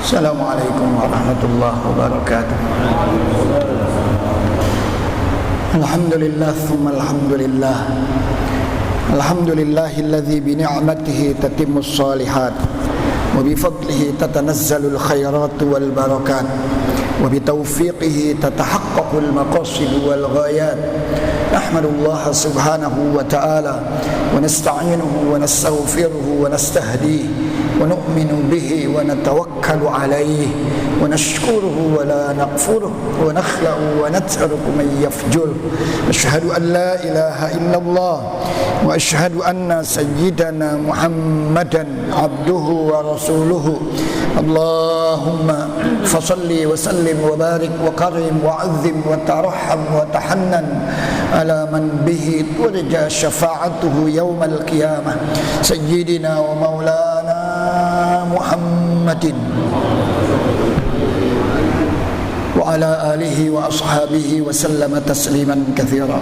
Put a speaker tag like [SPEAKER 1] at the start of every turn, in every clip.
[SPEAKER 1] Assalamualaikum warahmatullahi wabarakatuh. Alhamdulillah thumma alhamdulillah. Alhamdulillahilladzi bi ni'matihi tatimmus shalihat wa bi fadlihi tatanazzalul khairat wal barakat wa bi taufiqihi tatahaqqaqul maqasid wal ghayat. Nahmadullah subhanahu wa ta'ala wa nasta'inuhu wa nastaghfiruhu wa nastahdihi ونؤمن به ونتوكل عليه ونشكره ولا نكفره ونخلع ونترك من يفجره. أشهد أن لا إله إلا الله وأشهد أن سيدنا محمدا عبده ورسوله. اللهم فصل وسلم وبارك وكرم وعظم وترحم وتحنن على من به ترجى شفاعته يوم القيامة سيدنا ومولانا Muhammadin wa ala alihi wa ashabihi wa sallama tasliman katsira.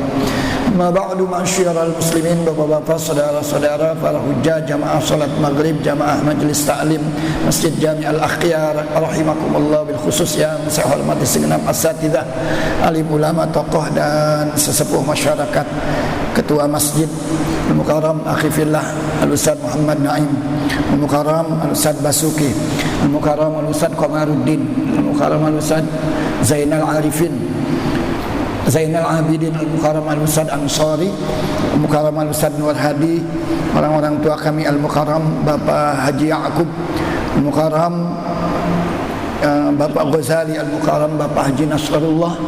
[SPEAKER 1] Amma ba'du, ma'asyiral muslimin, bapak-bapak, saudara-saudara, para hujjah jamaah salat maghrib, jamaah majlis ta'lim Masjid Jami' Al-Akhyar rahimakumullah, bil khusus yang saya hormati segenap asatidzah, alim ulama, tokoh dan sesepuh masyarakat, Ketua Masjid Al-Mukarram Akhi Fillah Al-Ustaz Muhammad Naim, Al-Mukarram Al-Ustaz Basuki, Al-Mukarram Al-Ustaz Qamaruddin, Al-Mukarram Al-Ustaz Zainal Arifin, Zainal Abidin, Al-Mukarram Al-Ustaz Ansari, Al-Mukarram Al-Ustaz Nur Hadi, orang-orang tua kami Al-Mukarram Bapak Haji Ya'qub, Al-Mukarram Bapak Ghazali, Al-Mukarram Bapak Haji Nasrullah.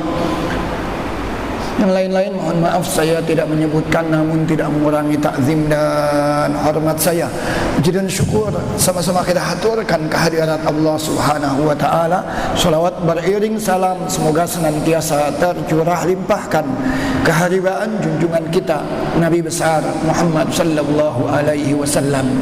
[SPEAKER 1] Yang lain-lain mohon maaf saya tidak menyebutkan, namun tidak mengurangi takzim dan hormat saya. Puji dan syukur sama-sama kita haturkan kehadirat Allah Subhanahu wa taala. Salawat beriring salam semoga senantiasa tercurah limpahkan keharibaan junjungan kita Nabi besar Muhammad sallallahu alaihi wasallam.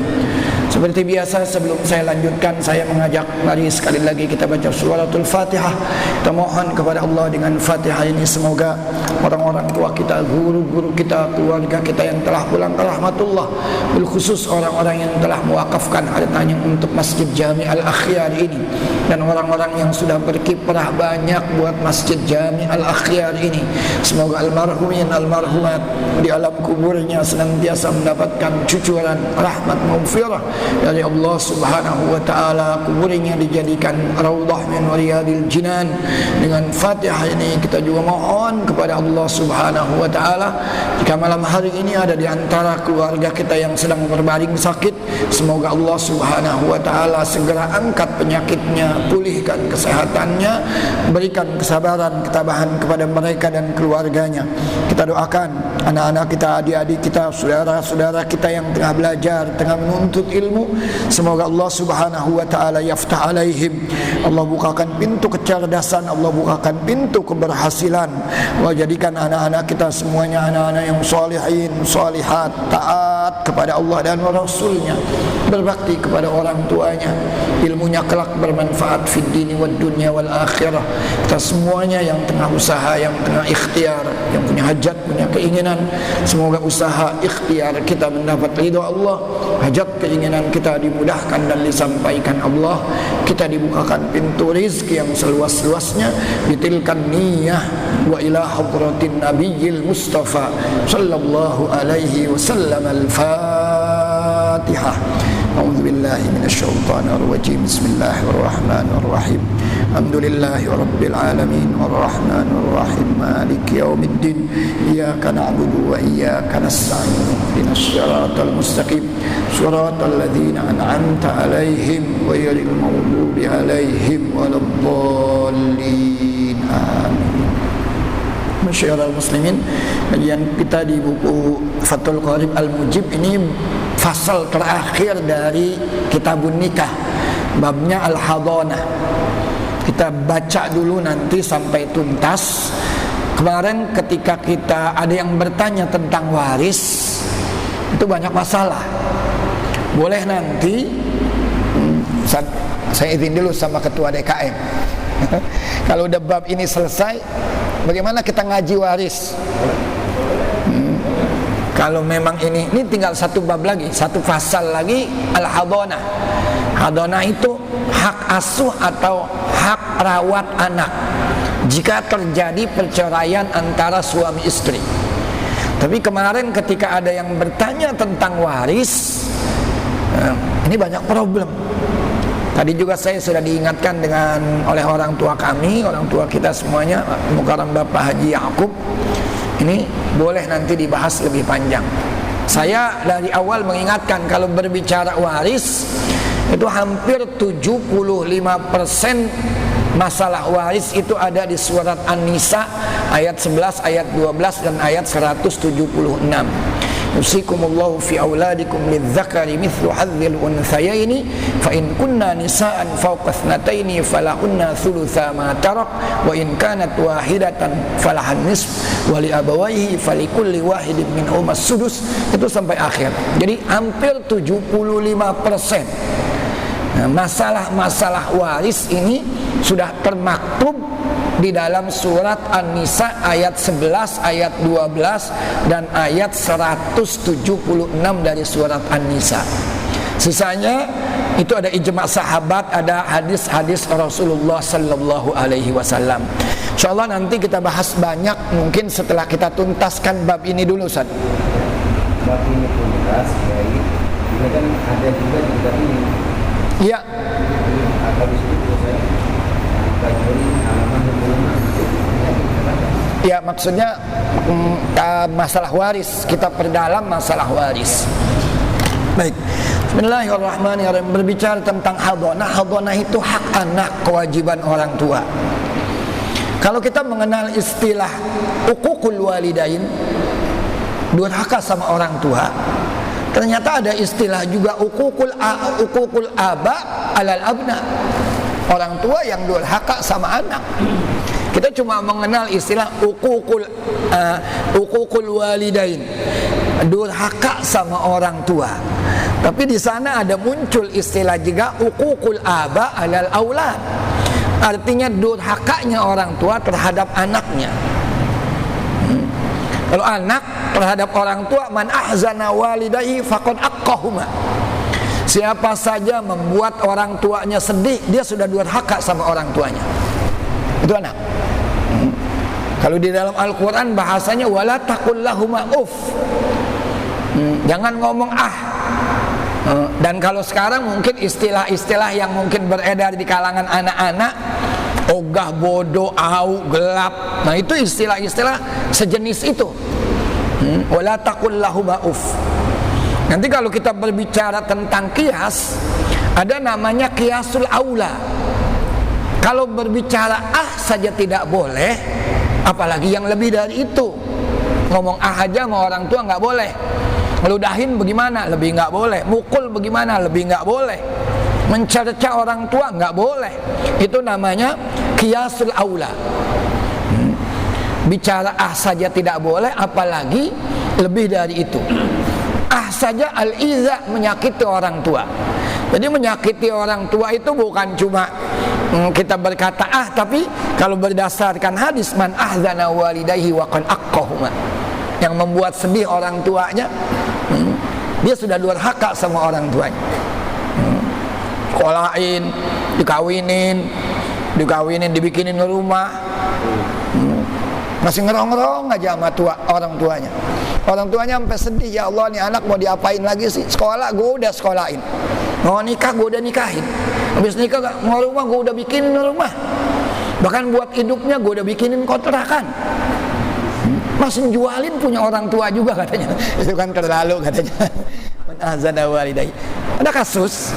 [SPEAKER 1] Seperti biasa, sebelum saya lanjutkan, saya mengajak mari sekali lagi kita baca suratul Fatihah. Kita mohon kepada Allah dengan Fatihah ini semoga orang-orang tua kita, guru-guru kita, keluarga kita yang telah pulang ke rahmatullah, bil khusus orang-orang yang telah mewakafkan hartanya untuk Masjid Jami' Al-Akhyar ini, dan orang-orang yang sudah berkiprah banyak buat Masjid Jami' Al-Akhyar ini, semoga almarhumin almarhumat di alam kuburnya senantiasa mendapatkan cucuran rahmat maghfirah dari Allah Subhanahu wa taala, kuburnya dijadikan raudhah min riyadil jinan. Dengan Fatihah ini kita juga mohon kepada Allah Subhanahu wa taala, jika malam hari ini ada di antara keluarga kita yang sedang berbaring sakit, semoga Allah Subhanahu wa taala segera angkat penyakitnya, pulihkan kesehatannya, berikan kesabaran, ketabahan kepada mereka dan keluarganya. Kita doakan anak-anak kita, adik-adik kita, saudara-saudara kita yang tengah belajar, tengah menuntut ilmu, semoga Allah Subhanahu wa taala yaftah alaihim, Allah bukakan pintu kecerdasan, Allah bukakan pintu keberhasilan. Allah jadikan anak-anak kita semuanya anak-anak yang salihin, salihat, taat kepada Allah dan Rasulnya, berbakti kepada orang tuanya, ilmunya kelak bermanfaat fid dini wad dunya wal akhirah. Kita semuanya yang tengah usaha, yang tengah ikhtiar, yang punya hajat, punya keinginan, semoga usaha ikhtiar kita mendapat ridha Allah, hajat keinginan kita dimudahkan dan disampaikan Allah, kita dibukakan pintu rizki yang seluas-luasnya, ditilkan niyah wa ila hadratin nabiyil mustafa sallallahu alaihi wasallam. Al-Fatihah. A'udzu billahi minasyaitonir rajim. Bismillahirrahmanirrahim. Alhamdulillahi rabbil alamin arrahmanir rahim maliki yaumiddin. Iyyaka na'budu wa iyyaka nasta'in. Ihdinas siratal mustaqim. Siratal ladzina an'amta 'alaihim ghairil maghdubi 'alaihim waladdallin. Amin. Masyaallah muslimin, kajian kita di buku Fathul Qarib Al-Mujib ini fasal terakhir dari kitabun nikah, babnya Al-Hadanah. Kita baca dulu nanti sampai tuntas. Kemarin ketika kita ada yang bertanya tentang waris, itu banyak masalah. Boleh nanti saya izin dulu sama ketua DKM. Kalau udah bab ini selesai, bagaimana kita ngaji waris? Kalau memang ini tinggal satu bab lagi, satu pasal lagi, al-hadonah. Hadonah itu hak asuh atau hak rawat anak jika terjadi perceraian antara suami istri. Tapi kemarin ketika ada yang bertanya tentang waris, ini banyak problem. Tadi juga saya sudah diingatkan oleh orang tua kami, orang tua kita semuanya, Mukarram Bapak Haji Yakub. Ini boleh nanti dibahas lebih panjang. Saya dari awal mengingatkan kalau berbicara waris itu hampir 75% masalah waris itu ada di surat An-Nisa ayat 11, ayat 12 dan ayat 176. Yusikumullahu fi auladikum lidzakari mithlu hadzil unthayaini fa in kunna nisaan fawqa ithnataini falahunna thulutsa ma tarak wa in kanat wahidatan falahan nisf wa li abawayhi falikulli wahidin minhum as-sudus, itu sampai akhir. Jadi hampir 75% masalah-masalah waris ini sudah termaktub di dalam surat An-Nisa ayat 11, ayat 12 dan ayat 176 dari surat An-Nisa. Sisanya itu ada ijma' sahabat, ada hadis-hadis Rasulullah sallallahu alaihi wasallam. Insyaallah nanti kita bahas banyak mungkin setelah kita tuntaskan bab ini dulu, Ustaz.
[SPEAKER 2] Bab ini tuntas, baik. Ini kan ada juga di bab ini.
[SPEAKER 1] Iya.
[SPEAKER 2] Habis itu saya kategori halaman 25.
[SPEAKER 1] Ya, maksudnya masalah waris, kita perdalam masalah waris. Baik. Bismillahirrahmanirrahim. Berbicara tentang hadonah. Hadonah itu hak anak, kewajiban orang tua. Kalau kita mengenal istilah uququl walidain, durhaka sama orang tua, ternyata ada istilah juga uququl aba alal abna, orang tua yang durhaka sama anak. Kita cuma mengenal istilah uququl walidain, durhaka sama orang tua. Tapi di sana ada muncul istilah juga uququl aba alal aulad. Artinya durhakanya orang tua terhadap anaknya. Kalau anak terhadap orang tua, man ahzana walidayhi faqad aqqahuma. Siapa saja membuat orang tuanya sedih, dia sudah durhaka sama orang tuanya. Itu anak. Kalau di dalam Al-Quran bahasanya wala taqul lahuma uff. Jangan ngomong ah. Dan kalau sekarang mungkin istilah-istilah yang mungkin beredar di kalangan anak-anak, ogah, bodoh, au, gelap. Nah itu istilah-istilah sejenis itu. Wala taqul lahuma uff. Nanti kalau kita berbicara tentang qiyas, ada namanya qiyasul aula. Kalau berbicara ah saja tidak boleh, apalagi yang lebih dari itu. Ngomong ah aja sama orang tua nggak boleh. Ngeludahin bagaimana? Lebih nggak boleh. Mukul bagaimana? Lebih nggak boleh. Mencerca orang tua nggak boleh. Itu namanya qiyasul aula. Bicara ah saja tidak boleh, apalagi lebih dari itu. Ah saja al-iza, menyakiti orang tua. Jadi menyakiti orang tua itu bukan cuma kita berkata ah, tapi kalau berdasarkan hadis man ahzana walidayhi wa qad aqqahuma, yang membuat sedih orang tuanya, dia sudah durhaka sama orang tuanya. Sekolahin, dikawinin, dibikinin rumah, masih ngerong-ngerong aja sama orang tuanya. Orang tuanya sampai sedih, ya Allah nih anak mau diapain lagi sih? Sekolah gue udah sekolahin, mau nikah gue udah nikahin, habis nikah mau rumah gue udah bikinin rumah, bahkan buat hidupnya gue udah bikinin kontrakan, masih jualin punya orang tua juga katanya. Itu kan terlalu katanya. Azana walidai. Ada kasus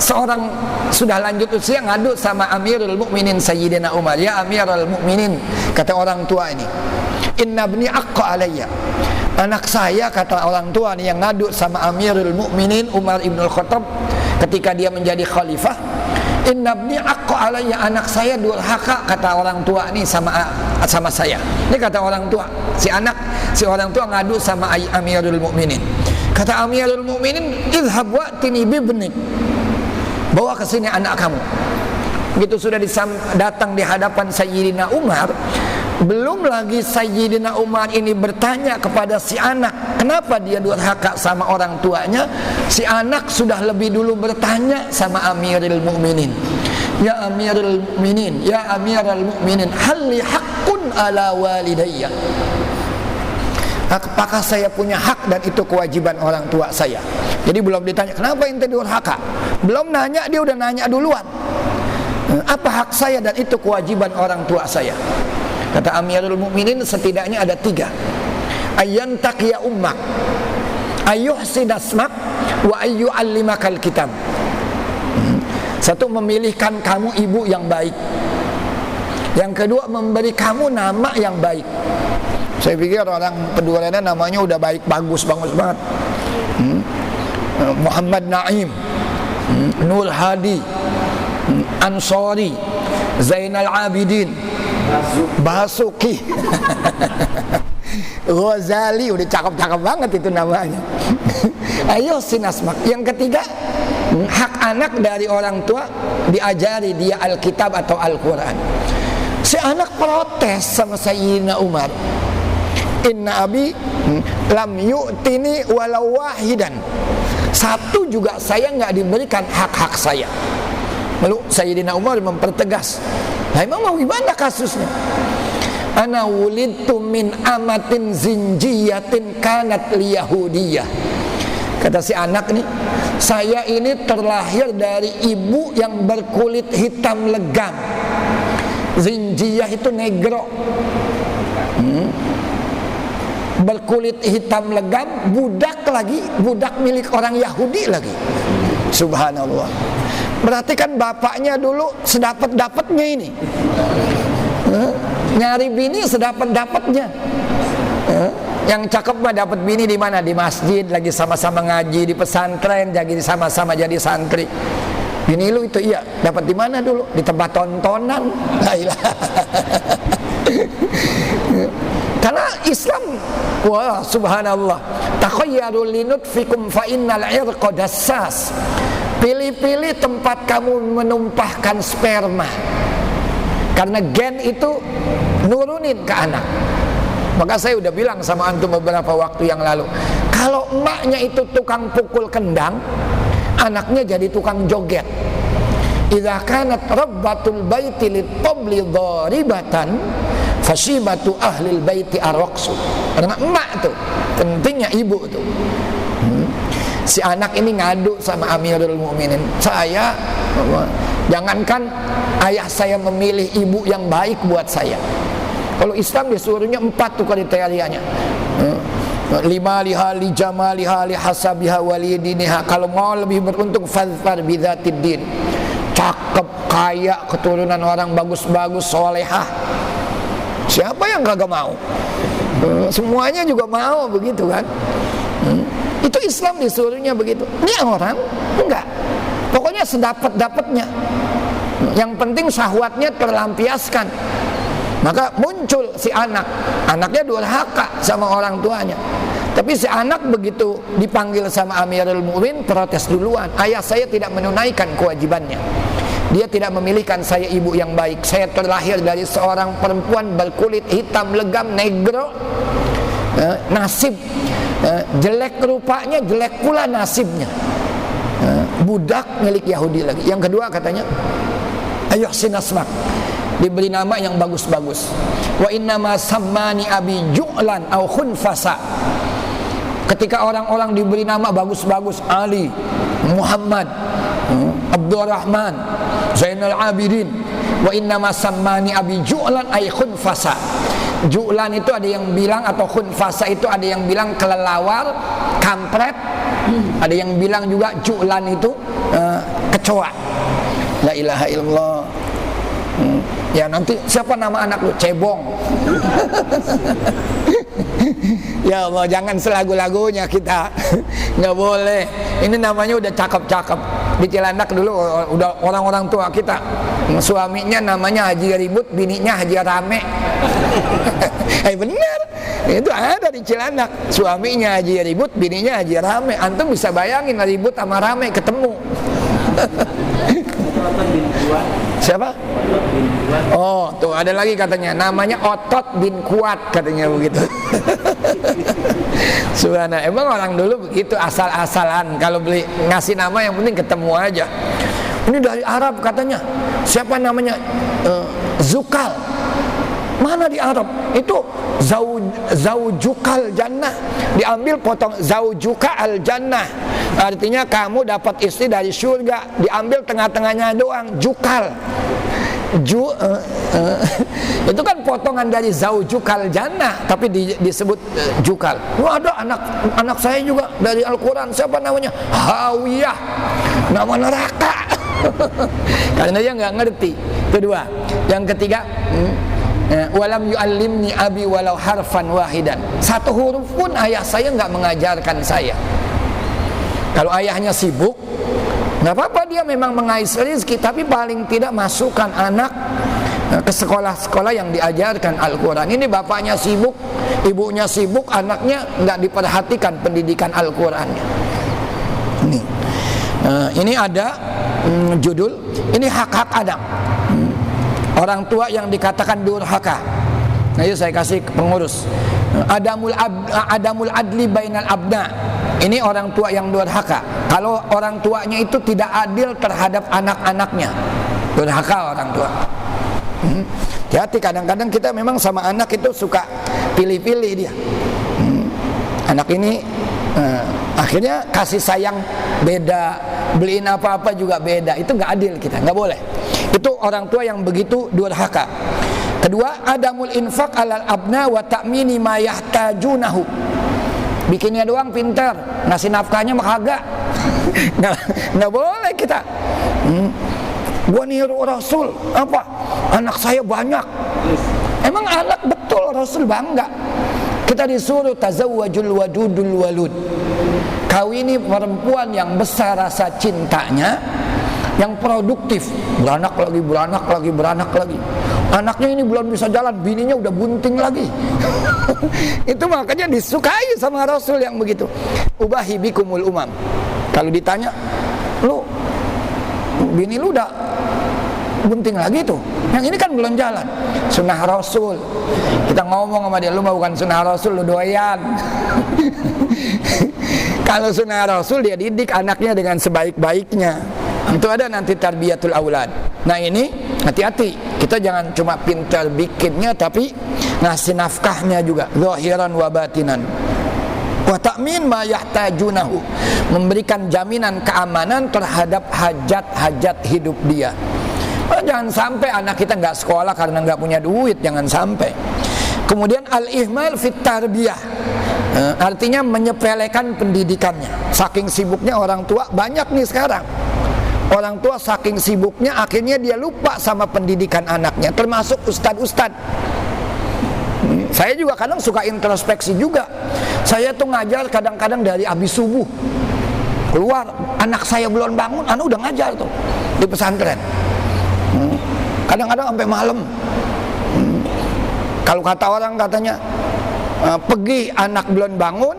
[SPEAKER 1] seorang sudah lanjut usia ngadu sama Amirul Mukminin Sayyidina Umar. Ya Amirul Mukminin, kata orang tua ini, inna ibni aqqa alayya. Anak saya, kata orang tua nih yang ngadu sama Amirul Mukminin Umar Ibnul Khattab ketika dia menjadi khalifah. Inna ibni aqqa alayya, anak saya durhaka, kata orang tua nih sama saya. Ini kata orang tua. Si orang tua ngadu sama Amirul Mukminin. Kata Amirul Mukminin, idhhab wa'tini bibnik. Bawa ke sini anak kamu. Begitu sudah datang di hadapan Sayyidina Umar, Belum lagi Sayyidina Umar ini bertanya kepada si anak, kenapa dia durhaka sama orang tuanya? Si anak sudah lebih dulu bertanya sama Amirul Mukminin. Ya Amirul Mukminin, ya Amirul Mukminin, hal li haqqun ala walidayya? Apakah saya punya hak dan itu kewajiban orang tua saya? Jadi belum ditanya, kenapa ente durhaka? Belum nanya, dia udah nanya duluan. Apa hak saya dan itu kewajiban orang tua saya? Kata Amirul Mukminin, setidaknya ada 3. Ayyantaqiya ummak, ayyuhsinasmak, wa ayyu'allimakal kitab. Satu, memilihkan kamu ibu yang baik. Yang kedua, memberi kamu nama yang baik. Saya pikir orang Pedurenan namanya udah baik, bagus banget. Muhammad Naim, Nur Hadi, Ansori, Zainal Abidin, Basuki, Ghazali, udah cakep-cakep banget itu namanya. Ayo sinasmak. Yang ketiga, hak anak dari orang tua diajari dia Alkitab atau Al-Quran. Si anak protes sama Sayyidina Umar, inna abi lam yu'tini walau wahidan. Satu juga saya nggak diberikan hak-hak saya. Lalu Sayyidina Umar mempertegas, nah emang mau gimana kasusnya? Ana wulidtu min amatin zinjiyatin kanat liyahudiyah. Kata si anak nih, saya ini terlahir dari ibu yang berkulit hitam legam. Zinjiyah itu negro, berkulit hitam legam, budak lagi, budak milik orang Yahudi lagi. Subhanallah. Berarti kan bapaknya dulu sedapat-dapatnya ini. Nyari bini sedapat-dapatnya. Yang cakep mah dapat bini di mana? Di masjid, lagi sama-sama ngaji, di pesantren, jadi sama-sama jadi santri. Bini lu itu iya, dapat di mana dulu? Di tempat tontonan. La ilaha. Karena Islam, wah subhanallah, takhayyaru linutfikum fa innal irqa dassas. Pilih-pilih tempat kamu menumpahkan sperma, karena gen itu nurunin ke anak. Maka saya udah bilang sama antum beberapa waktu yang lalu, kalau emaknya itu tukang pukul kendang, anaknya jadi tukang joget. Idza kanat rabbatul baiti litabli dharibatan fasibatu ahlil baiti arwaqsu. Karena emak tuh pentingnya ibu tuh. Si anak ini ngadu sama Amirul Mukminin, saya jangankan ayah saya memilih ibu yang baik buat saya. Kalau Islam disuruhnya 4 tuh kriterianya. 5 li jamaliha li hasabiha walidiniha. Kalau mau lebih beruntung fadfar bidzatid din. Cakep, kaya, keturunan orang bagus-bagus, solehah. Siapa yang kagak mau? Semuanya juga mau begitu kan? Itu Islam disuruhnya begitu. Ini orang enggak. Pokoknya sedapat-dapatnya. Yang penting syahwatnya terlampiaskan. Maka muncul si anak. Anaknya durhaka sama orang tuanya. Tapi si anak begitu dipanggil sama Amirul Mukminin, protes duluan. Ayah saya tidak menunaikan kewajibannya. Dia tidak memilihkan saya ibu yang baik. Saya terlahir dari seorang perempuan berkulit hitam legam, negro. Nasib jelek rupanya, jelek pula nasibnya. Budak milik Yahudi lagi. Yang kedua katanya, ayo sinasmak, diberi nama yang bagus-bagus. Wa innama sammani abi ju'lan au khunfasa. Ketika orang-orang diberi nama bagus-bagus, Ali, Muhammad, Abdurrahman, Zainal Abidin, wa innama sammani abi ju'lan ay khunfasa. Ju'lan itu ada yang bilang, atau khunfasa itu ada yang bilang kelelawar, kampret. Ada yang bilang juga ju'lan itu kecoa. La ilaha illallah. Ya nanti siapa nama anak lu? Cebong. Ya Allah, jangan selagu-lagunya kita. Nggak boleh. Ini namanya udah cakep-cakep. Di Cilandak dulu udah orang-orang tua kita, suaminya namanya Haji Ribut, bininya Haji Rame. Bener. Itu ada di Cilandak. Suaminya Haji Ribut, bininya Haji Rame. Antum bisa bayangin Ribut sama Rame ketemu. Siapa? Oh, tuh ada lagi katanya, namanya Otot bin Kuat katanya begitu. Subhanallah, emang orang dulu begitu asal-asalan. Kalau beli ngasih nama yang penting ketemu aja. Ini dari Arab katanya. Siapa namanya? Zukal. Mana di Arab? Itu zaujukal jannah. Diambil potong zaujuka al jannah. Artinya kamu dapat istri dari surga. Diambil tengah-tengahnya doang, jukal. Itu kan potongan dari zaujukal jannah, tapi disebut jukal. Ada anak saya juga dari Al-Quran. Siapa namanya? Hawiyah. Nama neraka. Karena dia nggak ngerti. Kedua, yang ketiga, walam yu'allimni abi walau harfan wahidan. Satu huruf pun ayah saya nggak mengajarkan saya. Kalau ayahnya sibuk, nggak apa-apa, dia memang mengais rezeki, tapi paling tidak masukkan anak ke sekolah-sekolah yang diajarkan Al-Quran. Ini bapaknya sibuk, ibunya sibuk, anaknya nggak diperhatikan pendidikan Al-Qurannya. Ini ada judul, ini hak-hak anak. Orang tua yang dikatakan durhaka. Nah, itu saya kasih pengurus. Adamul adli bainal abna. Ini orang tua yang durhaka. Kalau orang tuanya itu tidak adil terhadap anak-anaknya, durhaka orang tua. Hati-hati, kadang-kadang kita memang sama anak itu suka pilih-pilih dia. Anak ini akhirnya kasih sayang beda, beliin apa-apa juga beda. Itu nggak adil, kita nggak boleh. Itu orang tua yang begitu durhaka. Kedua, adamul infaq alal abna wa ta'mini ma yahtajunahu. Bikinnya doang pintar, ngasih nafkahnya mah kagak. Nggak boleh kita. Gua niru Rasul, apa? Anak saya banyak. Emang anak betul Rasul bangga. Kita disuruh tazawwajul wadudul walud. Kawini perempuan yang besar rasa cintanya, yang produktif, beranak lagi. Anaknya ini belum bisa jalan, bininya udah bunting lagi. Itu makanya disukai sama Rasul yang begitu. Ubahi bikumul umam. Kalau ditanya, lu bini lu udah bunting lagi tuh, yang ini kan belum jalan. Sunnah Rasul. Kita ngomong sama dia, lu mah bukan sunnah Rasul, lu doyan. Kalau sunnah Rasul, dia didik anaknya dengan sebaik-baiknya. Itu ada nanti tarbiyatul aulad. Nah, ini hati-hati, kita jangan cuma pintar bikinnya, tapi ngasih nafkahnya juga, zahiran wa batinan. Wa ta'min ma yahtajunahu, memberikan jaminan keamanan terhadap hajat-hajat hidup dia. Jangan sampai anak kita nggak sekolah karena nggak punya duit, jangan sampai. Kemudian al-ihmal fit tarbiyah, artinya menyepelekan pendidikannya. Saking sibuknya orang tua, banyak nih sekarang orang tua saking sibuknya akhirnya dia lupa sama pendidikan anaknya, termasuk ustadz-ustadz. Saya juga kadang suka introspeksi juga. Saya tuh ngajar kadang-kadang dari habis subuh keluar, anak saya belum bangun, anak udah ngajar tuh di pesantren. Kadang-kadang sampai malam. Kalau kata orang katanya, pergi anak belum bangun,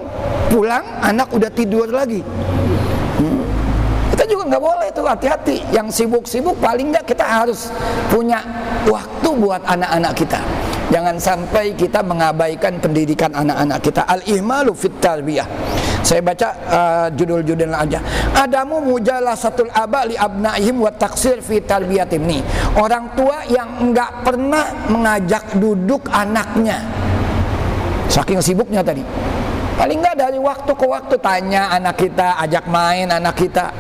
[SPEAKER 1] pulang anak udah tidur lagi. Kita juga nggak boleh tuh, hati-hati. Yang sibuk-sibuk paling nggak kita harus punya waktu buat anak-anak kita. Jangan sampai kita mengabaikan pendidikan anak-anak kita. Al-ihmalu fit tarbiyah. Saya baca judul-judul aja. Adamu mujalasatul aba li abnaihim wa taksir fi tarbiyatim. Nih, orang tua yang enggak pernah mengajak duduk anaknya. Saking sibuknya tadi. Paling enggak dari waktu ke waktu tanya anak kita, ajak main anak kita.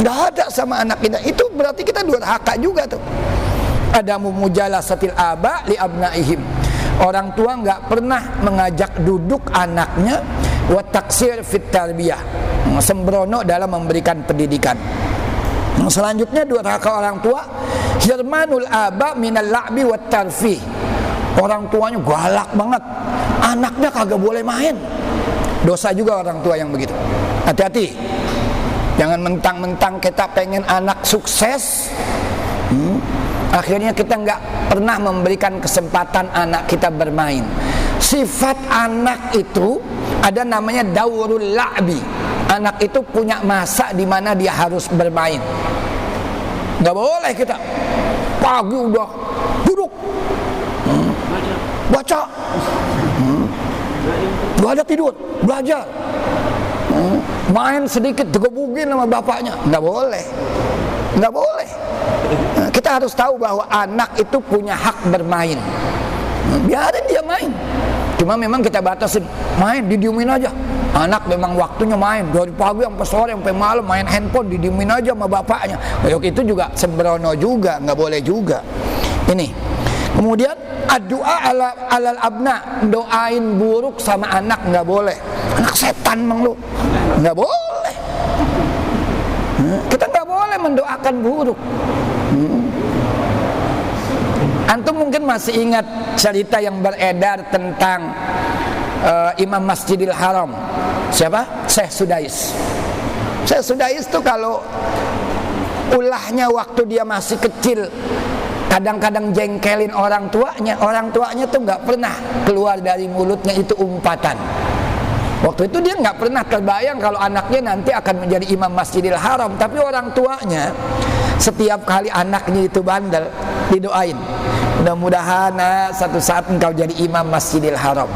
[SPEAKER 1] Enggak ada sama anak kita. Itu berarti kita durhaka juga tuh. Adamu mujalasatil aba li abnaihim. Orang tua enggak pernah mengajak duduk anaknya, wa taksir fit tarbiyah, sembrono dalam memberikan pendidikan. Selanjutnya durhaka orang tua, hirmanul aba minal la'bi wat tarfih. Orang tuanya galak banget, anaknya kagak boleh main. Dosa juga orang tua yang begitu. Hati-hati, jangan mentang-mentang kita pengen anak sukses, akhirnya kita nggak pernah memberikan kesempatan anak kita bermain. Sifat anak itu ada namanya daurul la'bi. Anak itu punya masa di mana dia harus bermain. Nggak boleh kita pagi udah duduk, baca, gak ada tidur, belajar, main sedikit digebukin sama bapaknya, nggak boleh, nggak boleh. Kita harus tahu bahwa anak itu punya hak bermain. Biarin dia main. Cuma memang kita batasin, main didiemin aja. Anak memang waktunya main dari pagi sampai sore sampai malam main handphone, didiemin aja sama bapaknya. Itu juga sembrono juga, nggak boleh juga. Ini. Kemudian doa alal abna, doain buruk sama anak nggak boleh. Anak setan mang lu, nggak boleh. Kita nggak boleh mendoakan buruk. Antum mungkin masih ingat cerita yang beredar tentang Imam Masjidil Haram. Siapa? Syekh Sudais. Syekh Sudais itu kalau ulahnya waktu dia masih kecil, kadang-kadang jengkelin orang tuanya tuh nggak pernah keluar dari mulutnya itu umpatan. Waktu itu dia nggak pernah terbayang kalau anaknya nanti akan menjadi imam Masjidil Haram. Tapi orang tuanya setiap kali anaknya itu bandel, didoain, mudah-mudahan satu saat engkau jadi imam Masjidil Haram.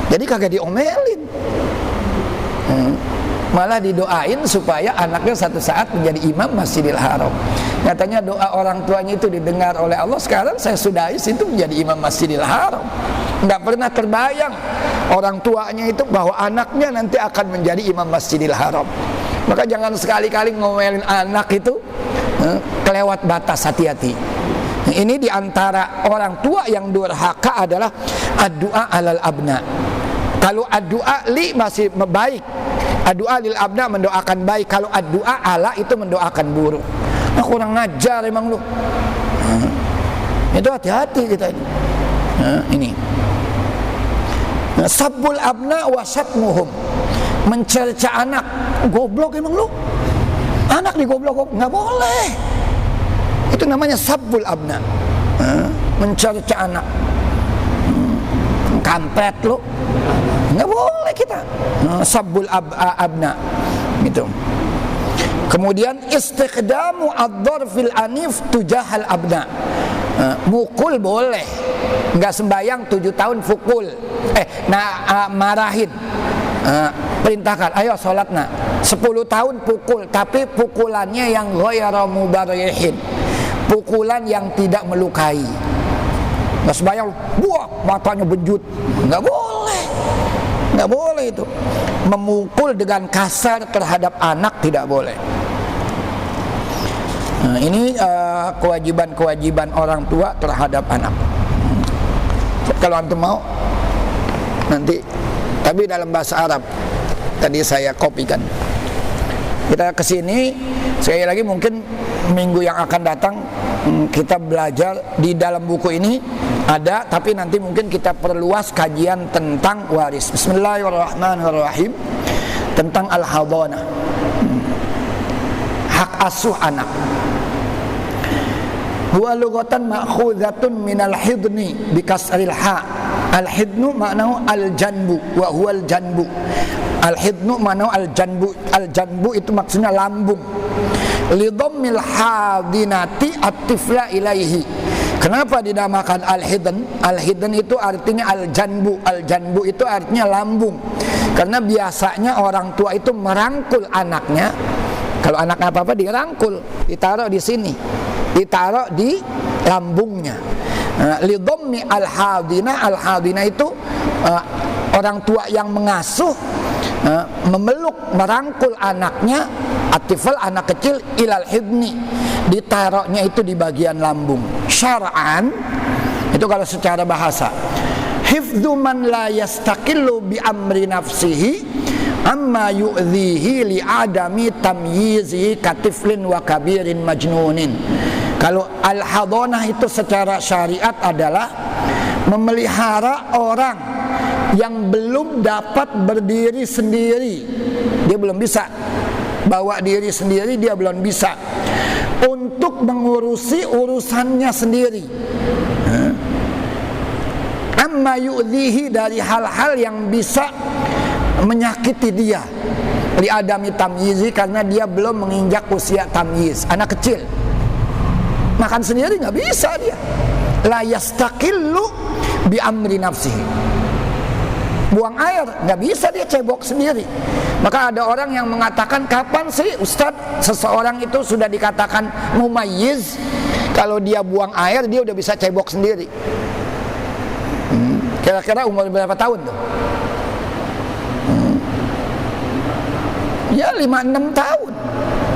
[SPEAKER 1] Jadi kagak diomelin, malah didoain supaya anaknya satu saat menjadi imam Masjidil Haram. Nyatanya doa orang tuanya itu didengar oleh Allah. Sekarang saya Sudais itu menjadi imam Masjidil Haram. Nggak pernah terbayang orang tuanya itu bahwa anaknya nanti akan menjadi imam Masjidil Haram. Maka jangan sekali-kali ngomelin anak itu kelewat batas, hati-hati. Ini diantara orang tua yang durhaka adalah ad-du'a alal abna. Kalau ad-du'a li masih baik, ad-du'a lil abna mendoakan baik. Kalau ad-du'a ala itu mendoakan buruk. Nah, kurang ngajar emang lu. Itu hati-hati kita ini. Ini. Sabbul abna wa syatmuhum, mencerca anak. Goblok emang lu. Anak digoblok, nggak boleh. Itu namanya sabbul abna, mencerca anak. Kampret lu, nggak boleh kita. Sabbul abna gitu. Kemudian istiqdamu ad-dharfil anif tujahal abna. Mukul boleh, nggak sembayang 7 tahun pukul. Marahin, perintahkan, ayo sholat 10 tahun pukul, tapi pukulannya yang ghayra mubarihin, pukulan yang tidak melukai. Nggak sembayang, buah matanya benjut, nggak boleh, nggak boleh itu. Memukul dengan kasar terhadap anak tidak boleh. Nah, ini kewajiban-kewajiban orang tua terhadap anak. Kalau antum mau nanti, tapi dalam bahasa Arab tadi saya kopikan. Kita kesini sekali lagi, mungkin minggu yang akan datang kita belajar di dalam buku ini ada, tapi nanti mungkin kita perluas kajian tentang waris. Bismillahirrahmanirrahim. Tentang al-hadhanah, hak asuh anak. Huwa lughatan ma'khudhatun minal hidni bikasril ha. Al-hidnu maknahu al-janbu wa huwa al-janbu. Al-hidnu maknahu al-janbu. Al-janbu itu maksudnya lambung. Lidhammil hadinati at-tifla ilaihi. Kenapa dinamakan al-hidn? Al-hidn itu artinya al-janbu. Al-janbu itu artinya lambung. Karena biasanya orang tua itu merangkul anaknya. Kalau anak apa-apa dirangkul, ditaruh di sini, ditaruh di lambungnya. Lidhammi al-hadina. Al-hadina itu orang tua yang mengasuh, memeluk, merangkul anaknya. Atifal, anak kecil, ilal hidni, ditaruhnya itu di bagian lambung. Syar'an itu kalau secara bahasa, hifdzu man la yastaqillu bi amri nafsihi amma yu'dhihi li adami tamyizi katiflin wa kabirin majnunin. Kalau al-hadhanah itu secara syariat adalah memelihara orang yang belum dapat berdiri sendiri. Dia belum bisa bawa diri sendiri, dia belum bisa untuk mengurusi urusannya sendiri. Amma yu'dhihi, dari hal-hal yang bisa menyakiti dia. Li adami tamyizi, karena dia belum menginjak usia tamyiz, anak kecil. makan sendiri nggak bisa dia. La yastaqillu bi amri nafsihi. Buang air nggak bisa dia cebok sendiri. Maka ada orang yang mengatakan, kapan sih Ustadz seseorang itu sudah dikatakan mumayyiz? Kalau dia buang air dia udah bisa cebok sendiri. Kira-kira umur berapa tahun tuh? Ya 5-6 tahun.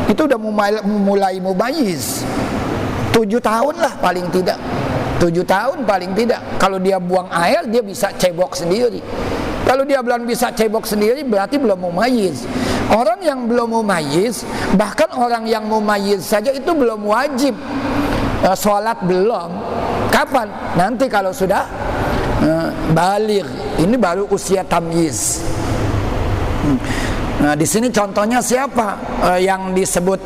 [SPEAKER 1] Itu udah mulai mumayyiz. 7 tahun lah paling tidak. 7 tahun paling tidak. Kalau dia buang air dia bisa cebok sendiri. Kalau dia belum bisa cebok sendiri berarti belum mumayyiz. Orang yang belum mumayyiz, bahkan orang yang mumayyiz saja itu belum wajib sholat belum. Kapan? Nanti kalau sudah baligh. Ini baru usia tamyiz. Nah, di sini contohnya siapa yang disebut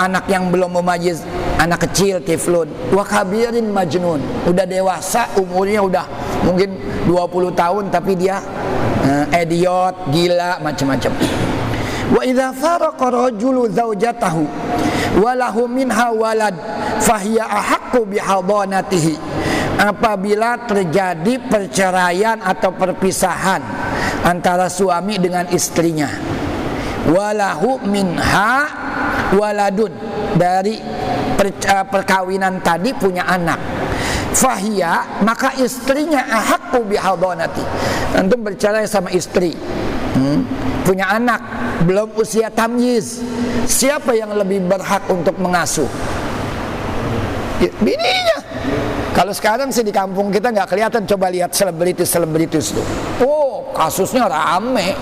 [SPEAKER 1] anak yang belum mumayyiz? Anak kecil, tiflun, wa kabirin majnun. Udah dewasa, umurnya udah mungkin 20 tahun tapi dia idiot, gila, macam-macam. Wa idza faraqa rajulu zawjatahu wa lahu minha walad fahiya ahaqqu bihadanatihi. Apabila terjadi perceraian atau perpisahan antara suami dengan istrinya, walahu minha waladun, dari perkawinan tadi punya anak, fahiya, maka istrinya ahaqqu bihadanati. Antum bercerai sama istri, punya anak, belum usia tamyiz, siapa yang lebih berhak untuk mengasuh? Bininya. Kalau sekarang sih di kampung kita nggak kelihatan, coba lihat selebritis tuh. Oh, kasusnya rame.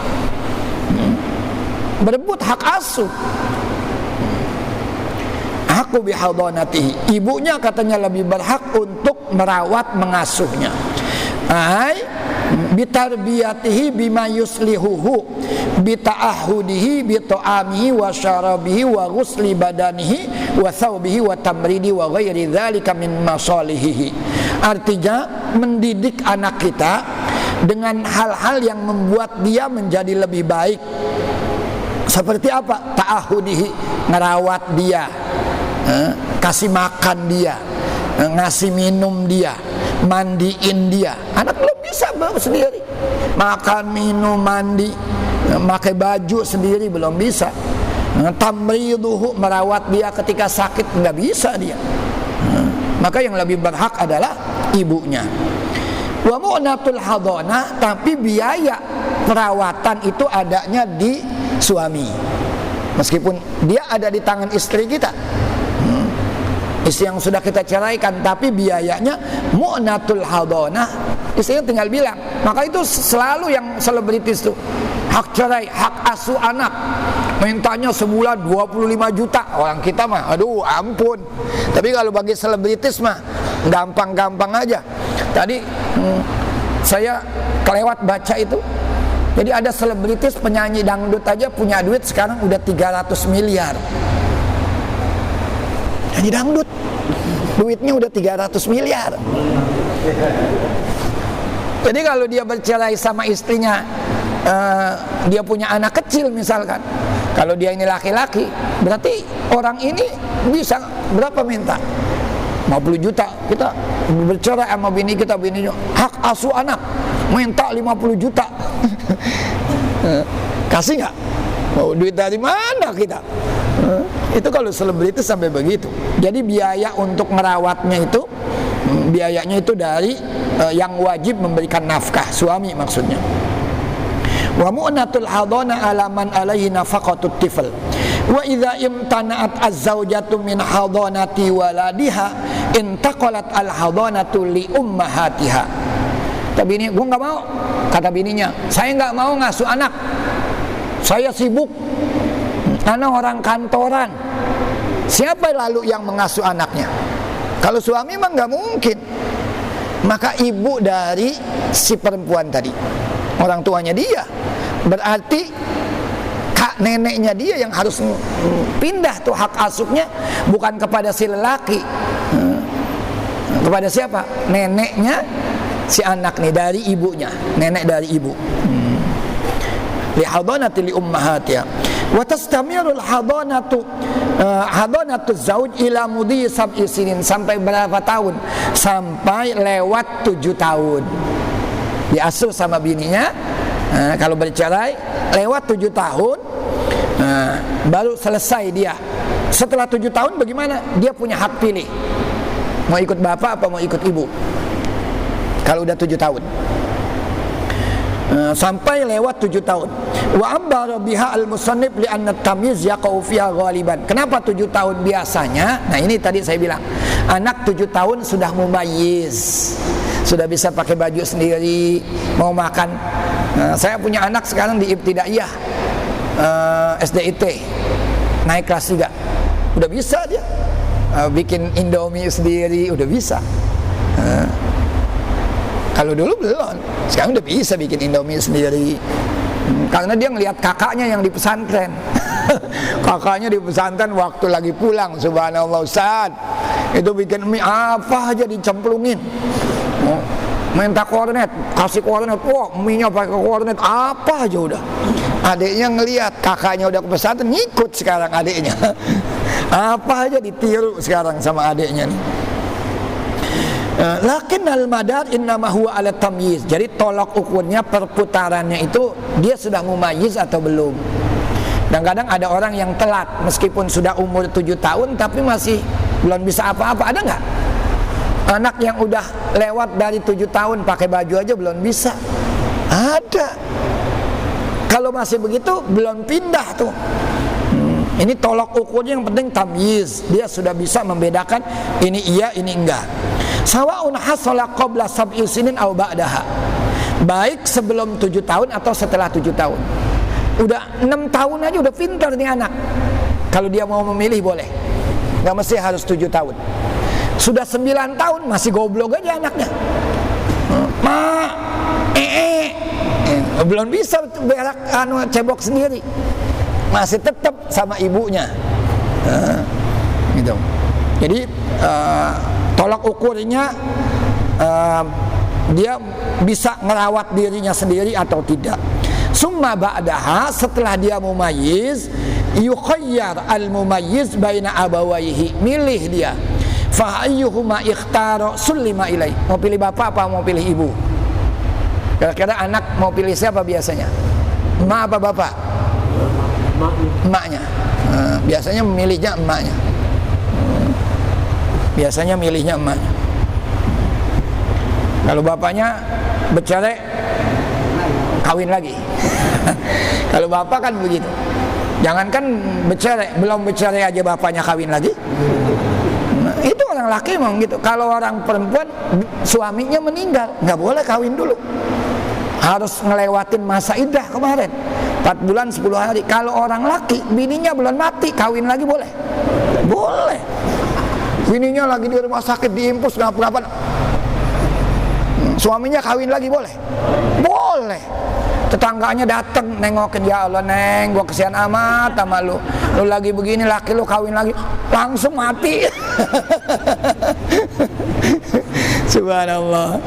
[SPEAKER 1] Berebut hak asuh. Hakku bihadanatihi. Ibunya katanya lebih berhak untuk merawat mengasuhnya. Ai bitarbiyatihi bima yuslihuhu bita'ahudihi bita'amihi wa syarabihi wa ghusli badanihi wa thawbihi wa tamridi wa ghairi dzalika min masalihihi. Artinya mendidik anak kita dengan hal-hal yang membuat dia menjadi lebih baik. Seperti apa? Ta'ahudihi, ngerawat dia, kasih makan dia, ngasih minum dia, mandiin dia. Anak belum bisa bawa sendiri, makan, minum, mandi, pakai baju sendiri belum bisa. Tamriduhu, merawat dia ketika sakit, nggak bisa dia. Maka yang lebih berhak adalah ibunya. Wa mu'natul hadanah, tapi biaya perawatan itu adanya di suami. Meskipun dia ada di tangan istri kita, istri yang sudah kita ceraikan, tapi biayanya mu'natul hadanah, istrinya tinggal bilang. Maka itu selalu yang selebritis tuh, hak cerai, hak asuh anak, mintanya sebulan 25 juta. Orang kita mah aduh ampun. Tapi kalau bagi selebritis mah gampang-gampang aja. Tadi saya kelewat baca itu. Jadi ada selebritis penyanyi dangdut aja punya duit sekarang udah 300 miliar. Penyanyi dangdut duitnya udah 300 miliar. Jadi kalau dia bercerai sama istrinya, dia punya anak kecil misalkan, kalau dia ini laki-laki, berarti orang ini bisa berapa minta? 50 juta. Kita bercerai sama bini kita, bininya hak asuh anak, minta 50 juta. Kasih nggak? Mau duit dari mana kita? Itu kalau selebritis sampai begitu. Jadi biaya untuk merawatnya itu, biayanya itu dari yang wajib memberikan nafkah, suami maksudnya. Wa mu'natul hadana ala man alaihi nafaqatut tifl. Wa idza imtana'at az-zawjatu min hadanati waladiha intaqalat al-hadanatu li ummahatiha. Kata bini, gue nggak mau. Kata bininya, saya nggak mau ngasuh anak, saya sibuk, anak orang kantoran. Siapa lalu yang mengasuh anaknya? Kalau suami mah nggak mungkin. Maka ibu dari si perempuan tadi, orang tuanya dia, berarti kak neneknya dia yang harus pindah tuh hak asuhnya, bukan kepada si lelaki. Kepada siapa? Neneknya si anak nih, dari ibunya, nenek dari ibu. Li hadanati li ummahatiha Wa tastamirul hadanatu zauj ila mudhi sab'i sinin, sampai berapa tahun? Sampai lewat 7 tahun. Diasuh sama bininya. Kalau bercerai lewat 7 tahun, baru selesai dia. Setelah 7 tahun bagaimana? Dia punya hak pilih, mau ikut bapak apa mau ikut ibu. Kalau udah 7 tahun, sampai lewat 7 tahun. Wa abbara biha al-musannif li anna at-tamyiz yaqau fiha ghaliban. Kenapa 7 tahun biasanya? Nah, ini tadi saya bilang, anak 7 tahun sudah mumayyiz, sudah bisa pakai baju sendiri, mau makan. Saya punya anak sekarang di Ibtidaiyah, SDIT, naik kelas 3. Udah bisa dia bikin Indomie sendiri, udah bisa. Kalau dulu belum, sekarang udah bisa bikin Indomie sendiri. Karena dia ngelihat kakaknya yang di pesantren. Kakaknya di pesantren waktu lagi pulang, subhanallah Ustaz, itu bikin mie apa aja dicemplungin. Minta kornet, kasih kornet, wah mie-nya pakai kornet, apa aja udah. Adiknya ngelihat kakaknya udah ke pesantren, ngikut sekarang adiknya. Apa aja ditiru sekarang sama adiknya nih. Lakin al-madar innama huwa ala tamyiz. Jadi tolak ukurnya, perputarannya itu dia sudah mumayyiz atau belum. Kadang-kadang ada orang yang telat meskipun sudah umur 7 tahun tapi masih belum bisa apa-apa. Ada nggak? Anak yang udah lewat dari 7 tahun pakai baju aja belum bisa. Ada. Kalau masih begitu belum pindah tuh. Ini tolak ukurnya yang penting tamyiz. Dia sudah bisa membedakan ini iya, ini enggak. Sawa'un hasala qabla sab'i sinin aw ba'daha. Baik sebelum 7 tahun atau setelah 7 tahun. Udah 6 tahun aja udah pintar nih anak. Kalau dia mau memilih boleh. Enggak mesti harus 7 tahun. Sudah 9 tahun masih goblok aja anaknya. Belum bisa berak cebok sendiri. Masih tetap sama ibunya. Gitu. Jadi tolak ukurnya dia bisa ngerawat dirinya sendiri atau tidak. Summa ba'daha, setelah dia mumayyiz, yukhayyar al-mumayyiz baina abawaihi, milih dia. Fa ayyuhuma ikhtara sullima ilai. Mau pilih bapak apa mau pilih ibu? Kira-kira anak mau pilih siapa biasanya? Emak apa bapak? Emaknya. Biasanya memilihnya emaknya. Biasanya milihnya emaknya. Kalau bapaknya bercerai, kawin lagi. Kalau bapak kan begitu. Jangankan bercerai, belum bercerai aja bapaknya kawin lagi. Itu orang laki memang gitu. Kalau orang perempuan suaminya meninggal, nggak boleh kawin dulu. Harus ngelewatin masa iddah kemarin 4 bulan 10 hari. Kalau orang laki bininya belum mati, kawin lagi boleh? Boleh. Bininya lagi di rumah sakit, diimpus ngapa-ngapa, suaminya kawin lagi boleh? Boleh. Tetangganya datang nengokin, ya Allah neng, gua kesian amat sama lu lagi begini, laki lu kawin lagi, langsung mati. Subhanallah.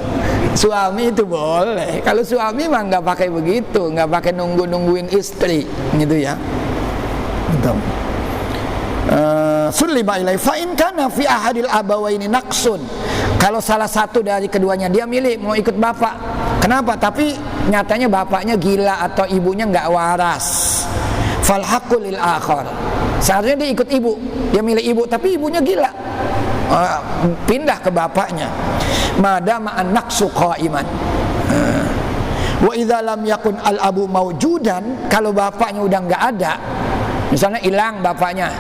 [SPEAKER 1] Suami itu boleh. Kalau suami mah nggak pakai begitu, nggak pakai nungguin istri, gitu ya. Betul. Sulima ilai fa in kana fi ahadil abawaini naqsun. Kalau salah satu dari keduanya dia milih mau ikut bapak. Kenapa? Tapi nyatanya bapaknya gila atau ibunya nggak waras. Fal haqqu lil akhar. Seharusnya dia ikut ibu. Dia milih ibu tapi ibunya gila. Pindah ke bapaknya. Madama an-naqsu qa'iman. Wa idza lam yakun al-abu mawjudan, kalau bapaknya udah nggak ada, misalnya hilang bapaknya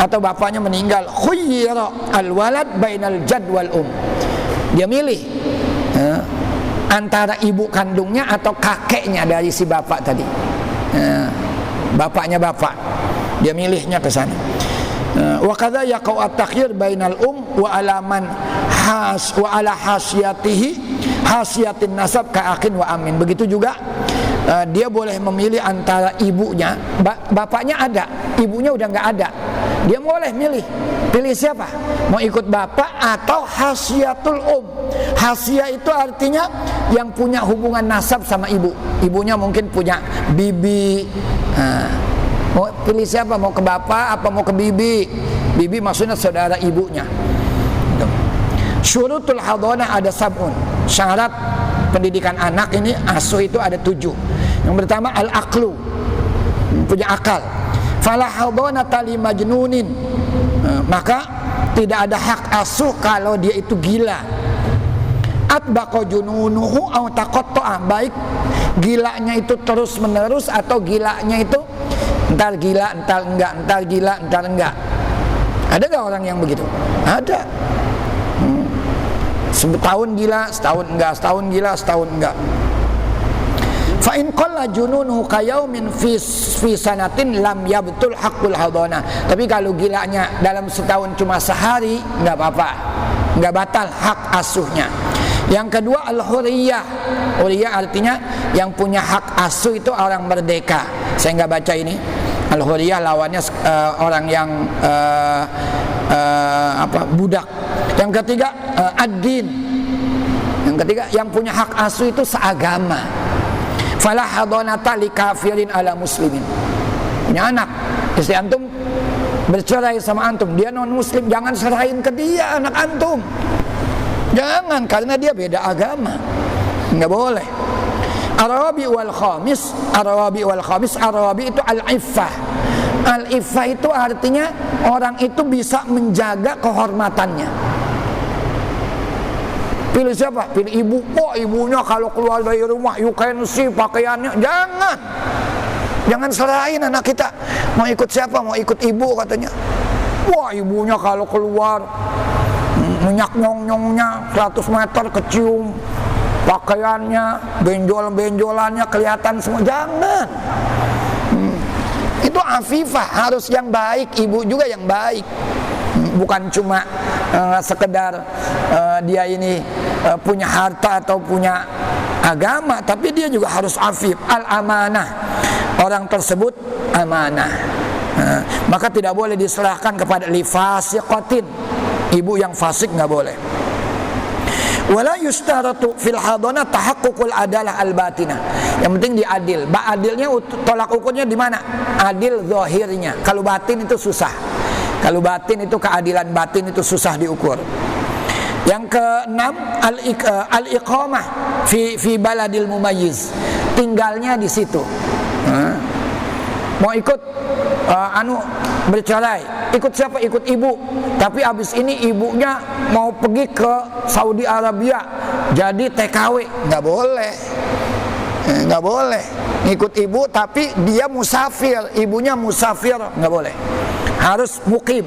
[SPEAKER 1] atau bapaknya meninggal, khuyyira al-walad bainal jad wal dia milih antara ibu kandungnya atau kakeknya dari si bapak tadi. Bapaknya bapak, dia milihnya ke sana. Wa kadza yaqau at-takhyir bainal wa alaman wa ala hasyatihi hasyatin nasab ka akin wa amin. Begitu juga dia boleh memilih antara ibunya, bapaknya ada, ibunya udah nggak ada. Dia boleh milih siapa? Mau ikut bapak atau hasyatul Hasya itu artinya yang punya hubungan nasab sama ibu. Ibunya mungkin punya bibi, Mau pilih siapa? Mau ke bapak apa mau ke bibi? Bibi maksudnya saudara ibunya. Syurutul hadonah ada sab'un. Syarat pendidikan anak ini asuh itu ada 7. Yang pertama al-aqlu, punya akal. Fala hadonata li majnunin, maka tidak ada hak asuh kalau dia itu gila. Atbaqa jununuhu aw taqatta'a, baik gilanya itu terus menerus atau gilanya itu entar gila, entar enggak, entar gila, entar enggak. Ada gak orang yang begitu? Ada. Setahun gila, setahun enggak, setahun gila, setahun enggak. Fa in qalla jununuhu kayaumin fi sanatin lam yabtul haqqul hadana. Tapi kalau gilanya dalam setahun cuma sehari, enggak apa-apa. Enggak batal hak asuhnya. Yang kedua al-huriyah. Huriyah artinya yang punya hak asuh itu orang merdeka. Saya enggak baca ini. Al-huriyah lawannya orang yang budak. Yang ketiga ad-din. Yang ketiga yang punya hak asuh itu seagama. Fala hadonata li kafirin ala muslimin. Punya anak, istri antum bercerai sama antum, dia non muslim, jangan serahin ke dia anak antum. Jangan, karena dia beda agama. Enggak boleh. Arabi wal khamis, Arabi itu al-iffah. Al-iffah itu artinya orang itu bisa menjaga kehormatannya. Pilih siapa? Pilih ibu. Oh, ibunya kalau keluar dari rumah you can see pakaiannya. Jangan serahin anak kita. Mau ikut siapa? Mau ikut ibu katanya. Wah, ibunya kalau keluar minyak nyong-nyongnya 100 meter kecium, pakaiannya, benjol-benjolannya kelihatan semua. Jangan. Itu afifah, harus yang baik, ibu juga yang baik. Bukan cuma sekedar dia ini punya harta atau punya agama, tapi dia juga harus afif, al-amanah. Orang tersebut amanah. Maka tidak boleh diserahkan kepada lifasiqatin, ibu yang fasik nggak boleh. Wala yustaratu fil hadana tahaqququl adalah al-batinah. Yang penting diadil. Adilnya tolak ukurnya di mana? Adil zahirnya. Kalau batin itu susah. Kalau batin itu keadilan batin itu susah diukur. Yang keenam al-iqamah fi baladil mumayyiz. Tinggalnya di situ. Mau ikut bercerai, ikut siapa? Ikut ibu. Tapi abis ini ibunya mau pergi ke Saudi Arabia jadi TKW, nggak boleh. Nggak boleh ngikut ibu tapi dia musafir, ibunya musafir, nggak boleh. Harus mukim.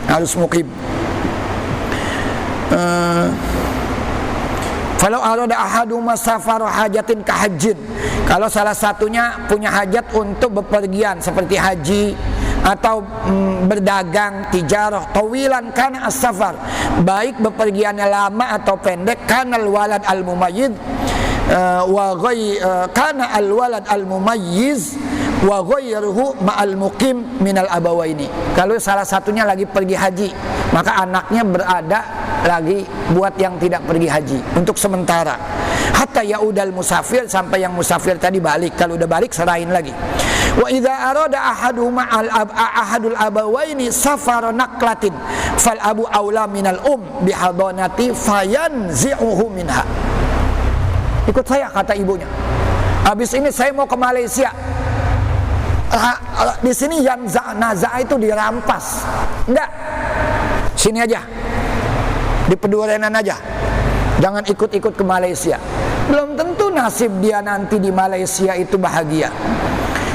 [SPEAKER 1] Harus mukim. Kalau arada ahaduma safar hajatin kahajin, kalau salah satunya punya hajat untuk bepergian seperti haji atau berdagang, tijarah, tawilan kana as-safar, baik bepergiannya lama atau pendek, kana al-walad al-mumayyiz kana al-walad al-mumayyiz wa ghayruhu ma'al muqim minal abawaini. Kalau salah satunya lagi pergi haji, maka anaknya berada lagi buat yang tidak pergi haji untuk sementara. Hatta yaudal musafir, sampai yang musafir tadi balik. Kalau udah balik serahin lagi. Wa idza arada ahaduhuma ahadul abawaini safar naqlatin fal abu aula minal bihadanati fayanzi'uhu minha. Ikut saya, kata ibunya. Habis ini saya mau ke Malaysia. Di sini yang naza itu dirampas. Enggak. Sini aja. Di Pedurenan aja. Jangan ikut-ikut ke Malaysia. Belum tentu nasib dia nanti di Malaysia itu bahagia.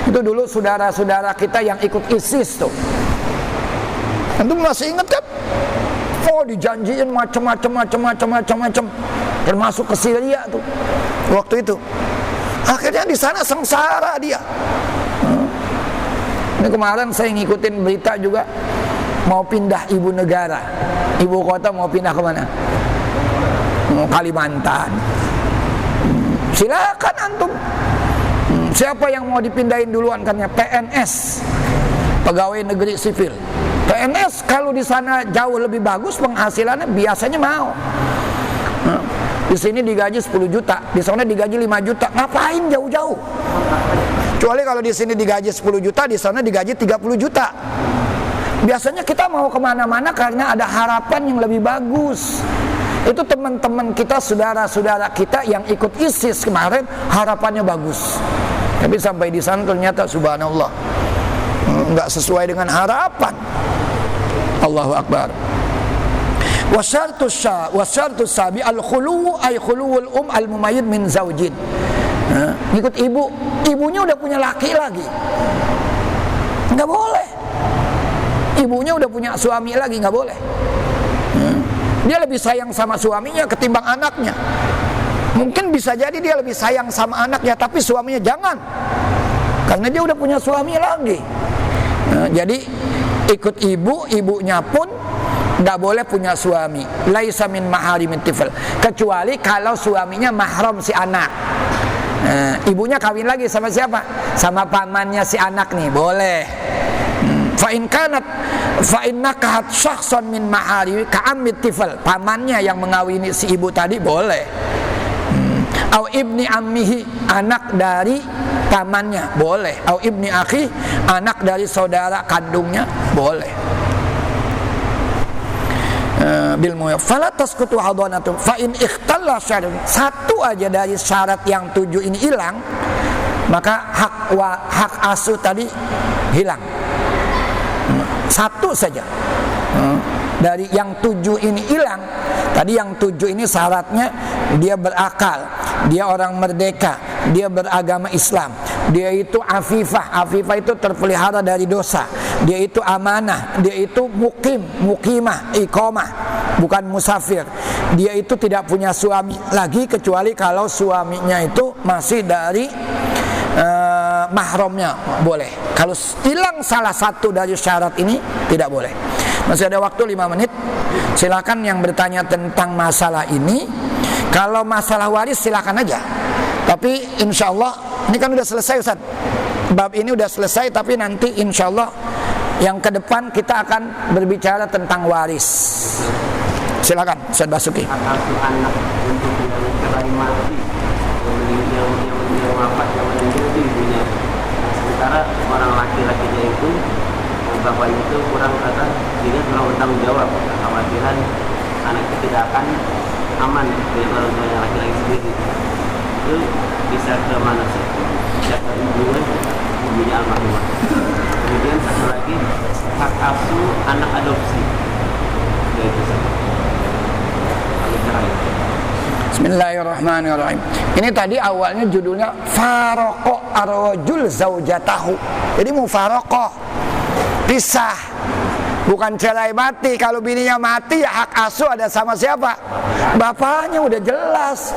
[SPEAKER 1] Itu dulu saudara-saudara kita yang ikut ISIS tuh. Antum masih ingat kan? Oh, dijanjiin macam-macam. Termasuk ke Syria tuh. Waktu itu. Akhirnya di sana sengsara dia. Ini kemarin saya ngikutin berita juga, mau pindah ibu negara, ibu kota mau pindah kemana? Kalimantan. Silakan antum. Siapa yang mau dipindahin duluan? Katanya PNS, pegawai negeri sipil. PNS kalau di sana jauh lebih bagus penghasilannya, biasanya mau. Di sini digaji 10 juta, di sana digaji 5 juta. Ngapain jauh-jauh? Kecuali kalau di sini digaji 10 juta, di sana digaji 30 juta. Biasanya kita mau kemana-mana karena ada harapan yang lebih bagus. Itu teman-teman kita, saudara-saudara kita yang ikut ISIS kemarin, harapannya bagus. Tapi sampai di sana ternyata subhanallah enggak sesuai dengan harapan. Allahu Akbar. Wasyartus sabi al-khulu ay khuluwul al-mumayyid min zaujin. Ikut ibu, ibunya udah punya laki lagi, nggak boleh. Ibunya udah punya suami lagi, nggak boleh. Dia lebih sayang sama suaminya ketimbang anaknya. Mungkin bisa jadi dia lebih sayang sama anaknya, tapi suaminya jangan, karena dia udah punya suami lagi. Jadi ikut ibu, ibunya pun nggak boleh punya suami. Laisa min maharimin tifl, kecuali kalau suaminya mahram si anak. Ibunya kawin lagi sama siapa? Sama pamannya si anak nih, boleh. Fa in nakahat syakhsan min mahari ka'ammit tifl, pamannya yang mengawini si ibu tadi boleh. Au ibni ammihi, anak dari pamannya boleh. Au ibni akhi, anak dari saudara kandungnya boleh. Bil mu'af fala tasqutu hadanatu fa in ikhtalla syarat, satu aja dari syarat yang 7 ini hilang, maka hak asuh tadi hilang. Satu saja dari yang 7 ini hilang. Tadi yang 7 ini syaratnya dia berakal, dia orang merdeka, dia beragama Islam, dia itu afifah. Afifah itu terpelihara dari dosa, dia itu amanah, dia itu mukimah, iqamah, bukan musafir. Dia itu tidak punya suami lagi kecuali kalau suaminya itu masih dari mahramnya, boleh. Kalau hilang salah satu dari syarat ini, tidak boleh. Masih ada waktu 5 menit. Silakan yang bertanya tentang masalah ini. Kalau masalah waris silakan aja. Tapi insya Allah ini kan udah selesai Ustaz. Bab ini udah selesai, tapi nanti insya Allah yang ke depan kita akan berbicara tentang waris. Silakan Ustaz Basuki.
[SPEAKER 2] Hak asuh anak untuk yang mati, yang wafat, yang meninggal itu ibunya. Sementara orang laki-lakinya itu, bapaknya itu kurang bertanggung jawab, kekhawatiran anak itu tidak akan aman dari orang tuanya laki-laki sendiri. Itu bisa ke mana sih? Bisa ke ibunya almarhumah. Kemudian satu lagi, hak asuh anak adopsi. Yaitu saja. Kalau cerai.
[SPEAKER 1] Bismillahirrahmanirrahim. Ini tadi awalnya judulnya Faraqo ar-rajul zaujatahu. Jadi mufaraqah, pisah, bukan cerai mati. Kalau bininya mati ya hak asuh ada sama siapa? Bapaknya, udah jelas.